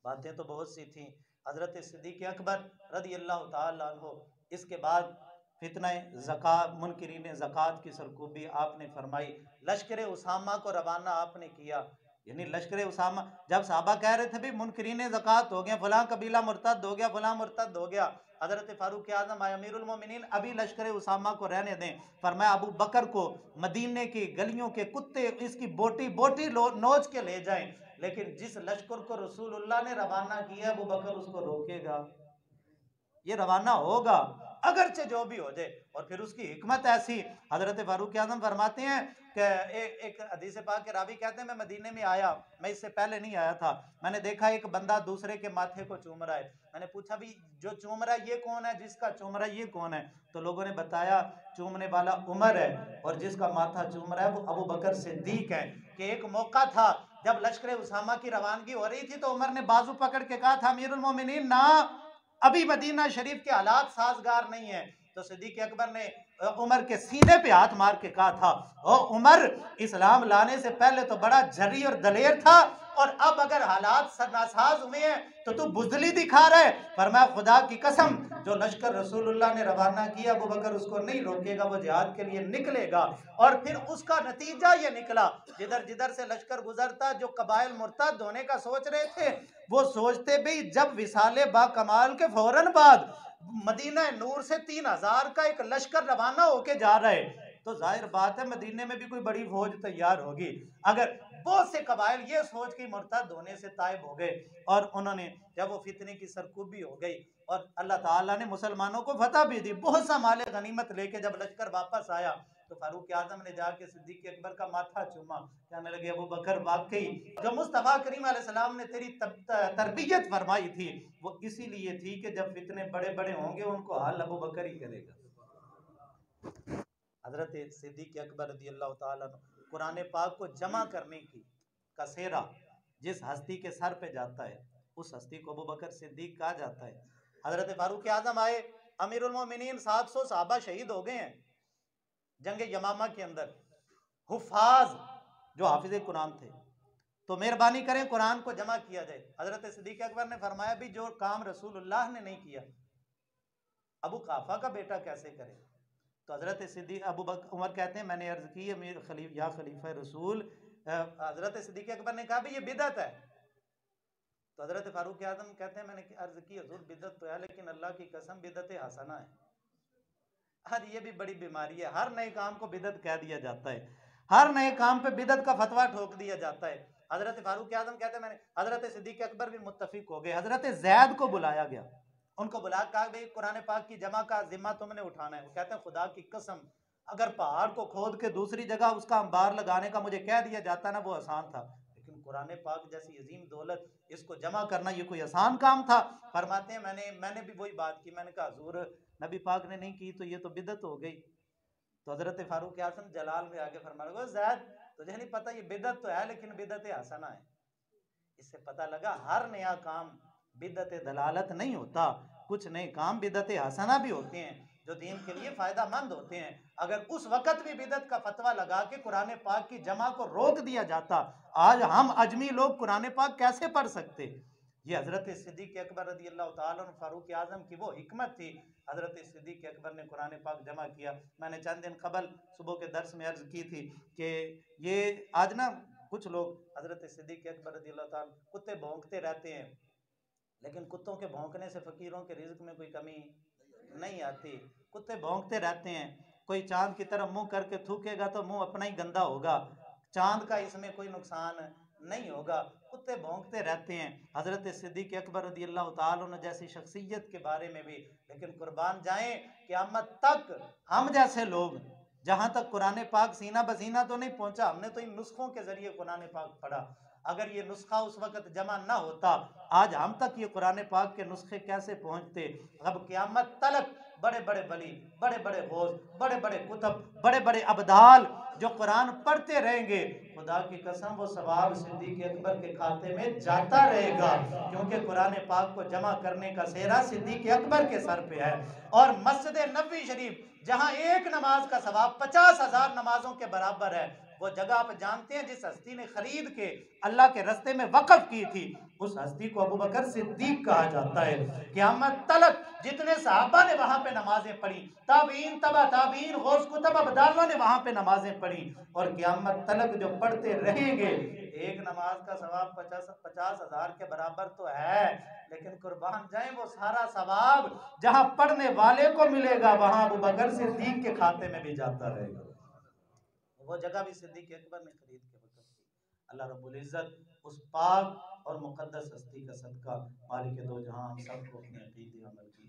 बातें तो बहुत सी थी। हजरत सिद्दीक अकबर रज़ी अल्लाह ताला अन्हु, इसके बाद फितना ज़कात, मुनकिरीन ज़कात की सरकूबी आपने फरमाई, लश्कर उसामा को रवाना आपने किया। यानी लश्कर उसामा, जब साहबा कह रहे थे भी मुनकिरीन ज़कात हो गया, फलां कबीला मुर्तद हो गया, फलां मुर्तद हो गया, हजरत फारूक आज़म अमीरुल मोमिनीन अभी लश्कर उसामा को रहने दें, फरमाया अबू बकर को मदीने की गलियों के कुत्ते इसकी बोटी बोटी नोच के ले जाएं, लेकिन जिस लश्कर को रसूलुल्लाह ने रवाना किया अबू बकर उसको रोकेगा? ये रवाना होगा अगरचे जो भी हो जाए। और फिर उसकी हिकमत ऐसी, हजरत फारूक आज़म फरमाते हैं कि एक हदीस पाक के रावी कहते हैं मैं मदीने में आया, मैं इससे पहले नहीं आया था, मैंने देखा एक बंदा दूसरे के माथे को चूम रहा है। मैंने पूछा भी जो चूम रहा है ये कौन है, जिसका चूम रहा है ये कौन है? तो लोगों ने बताया चूमने वाला उमर है और जिसका माथा चूम रहा है वो अबू बकर सिद्दीक है। कि एक मौका था जब लश्कर उसामा की रवानगी हो रही थी तो उमर ने बाजू पकड़ के कहा था अमीरुल मोमिनीन ना, अभी मदीना शरीफ के हालात साजगार नहीं है। तो सिद्दीक अकबर ने उमर के सीने पे हाथ मार के कहा था ओ उमर, इस्लाम लाने से पहले तो बड़ा जर्री और दलेर था, और अब अगर हालात नासाज हुए हैं तो तू बुज़दिली दिखा रहा है। फरमाया खुदा की कसम जो लश्कर रसूलुल्लाह ने रवाना किया अबू बकर उसको नहीं रोकेगा, वो जिहाद के लिए निकलेगा। और फिर उसका नतीजा ये निकला, जिधर जिधर से लश्कर गुजरता जो कबाइल मुर्तद होने का सोच रहे थे वो सोचते भी जब विसाले बा कमाल के फौरन बाद मदीना नूर से 3000 का एक लश्कर रवाना होके जा रहा है, तो जाहिर बात है मदीने में भी कोई बड़ी फौज तैयार होगी। अगर बहुत से कबाइल ये सोच के मुर्तद होने से तायब हो गए और उन्होंने जब वो फितने की सरकूबी हो गई और अल्लाह ताला ने मुसलमानों को फतह भी दी, बहुत सा माले गनीमत लेके जब लश्कर वापस आया तो फारूक आजम ने जाके सिद्दीक अकबर का माथा चूमा, कहने लगे अबू बकर वाकई जो मुस्तफ़ा करीम अलैहिस्सलाम ने तेरी तरबियत फरमाई थी वो इसीलिए थी कि जब फितने बड़े बड़े होंगे उनको हल अबू बकर ही करेगा। हजरत सिद्दीक अकबर रज़ी अल्लाह ताला अन्हु कुरान पाक को जमा करने की का सेहरा जिस हस्ती के सर पे जाता है उस हस्ती को अबू बकर सिद्दीक कहा जाता है। हजरत फारूक आजम आए, अमीरुल मोमिनीन 700 सहाबा शहीद हो गए हैं जंग यमामा के अंदर, हुफाज जो हाफिज कुरान थे, तो मेहरबानी करें कुरान को जमा किया जाए। हजरत सिद्दीक अकबर ने फरमाया भी जो काम रसूलुल्लाह ने नहीं किया अबू काफा का बेटा कैसे करे? तो हजरत सिद्दीक अबू बकर उमर कहते हैं मैंने अर्ज की अमीर या खलीफा रसूल, हजरत सिद्दीक अकबर ने कहा भी ये बिदअत है। तो हजरत फारूक आजम कहते हैं मैंने अर्ज की हुजूर बिदअत तो है लेकिन अल्लाह की कसम बिदअत हसना है। हर ये भी बड़ी बीमारी है, हर नए काम को बिदअत कह दिया जाता है, हर नए काम पे बिदअत का फतवा ठोक दिया जाता है। हजरत फारूक आजम कहते हैं मैंने, हजरत सिद्दीक अकबर भी मुत्तफिक हो गए। हजरत जैद को बुलाया गया, उनको बुला कहा भाई कुरान पाक की जमा का जिम्मा तुमने उठाना है। वो कहते हैं खुदा की कसम अगर पहाड़ को खोद के दूसरी जगह उसका अंबार लगाने का मुझे कह दिया जाता ना वो आसान था, लेकिन कुरान पाक जैसी अजीम दौलत, इसको जमा करना ये कोई आसान काम था? फरमाते हैं मैंने भी वही बात की, मैंने कहा हुजूर नबी पाक ने नहीं की तो ये तो बिदत हो गई। तो हजरत फारूक आजम जलाल में आगे फरमाया, ज़ैद तुझे नहीं पता ये बिदत तो है लेकिन बिदत हसना है। इससे पता लगा हर नया काम बिदत दलालत नहीं होता, कुछ नए काम बिदत हसना भी होते हैं जो दीन के लिए फायदा मंद होते हैं। अगर उस वक्त भी बिदत का फतवा लगा के कुरान पाक की जमा को रोक दिया जाता, आज हम अजमी लोग कुरान पाक कैसे पढ़ सकते? ये हजरत सिद्दीक अकबर रज़ी अल्लाह ताला अन्हु फारूक आजम की वो हिकमत थी। हजरत सिद्दीक अकबर ने कुरान पाक जमा किया। मैंने चंद दिन कबल सुबह के दर्स में अर्ज की थी कि ये आज ना कुछ लोग हजरत सिद्दीक अकबर रज़ी अल्लाह ताला कुत्ते भौंकते रहते हैं, लेकिन कुत्तों के भौंकने से फकीरों के रिज्क में कोई कमी नहीं आती। कुत्ते भौंकते रहते हैं, कोई चांद की तरफ मुंह करके थूकेगा तो मुंह अपना ही गंदा होगा, चांद का इसमें कोई नुकसान नहीं होगा। कुत्ते भौंकते रहते हैं हजरत सिद्दीक अकबर रज़ी अल्लाह ताला अन्हु जैसी शख्सियत के बारे में भी। लेकिन कुर्बान जाएं क़यामत तक हम जैसे लोग, जहां तक कुरान पाक सीना बसीना तो नहीं पहुंचा, हमने तो इन नुस्खों के जरिए कुरान पाक पढ़ा। अगर ये नुस्खा उस वक्त जमा ना होता, आज हम तक ये कुरान पाक के नुस्खे कैसे पहुंचते? अब क़यामत तलक बड़े बड़े वली, बड़े बड़े गौस, बड़े बड़े कुतुब, बड़े बड़े अब्दाल जो कुरान पढ़ते रहेंगे, खुदा की कसम वो सवाब सिद्दीक अकबर के खाते में जाता रहेगा, क्योंकि कुरान पाक को जमा करने का सेहरा सिद्दीक अकबर के सर पे है। और मस्जिद नबवी शरीफ जहां एक नमाज का सवाब 50,000 नमाजों के बराबर है, वो जगह आप जानते हैं जिस हस्ती ने खरीद के अल्लाह के रास्ते में वक्फ की थी, उस हस्ती को अबू बकर सिद्दीक कहा जाता है। क़यामत तलक जितने सहाबा ने वहां पे नमाजें पढ़ी, ताबीन, तबा ताबीन, गौस कुतुब अब्दालों ने वहां पे नमाजें पढ़ी, और क़यामत तलक जो पढ़ते रहेंगे, एक नमाज का सवाब 50,000 के बराबर तो है, लेकिन कुर्बान जाए वो सारा सवाब जहां पढ़ने वाले को मिलेगा वहां अबू बकर सिद्दीक के खाते में भी जाता रहेगा। वो जगह भी सिद्दीक अकबर ने खरीद के वक़्फ की। अल्लाह रब्बुल इज़्ज़त उस पाक और मुक़द्दस हस्ती का सदका मालिक दो जहां हम सबको अपने अक़ीदे अमल की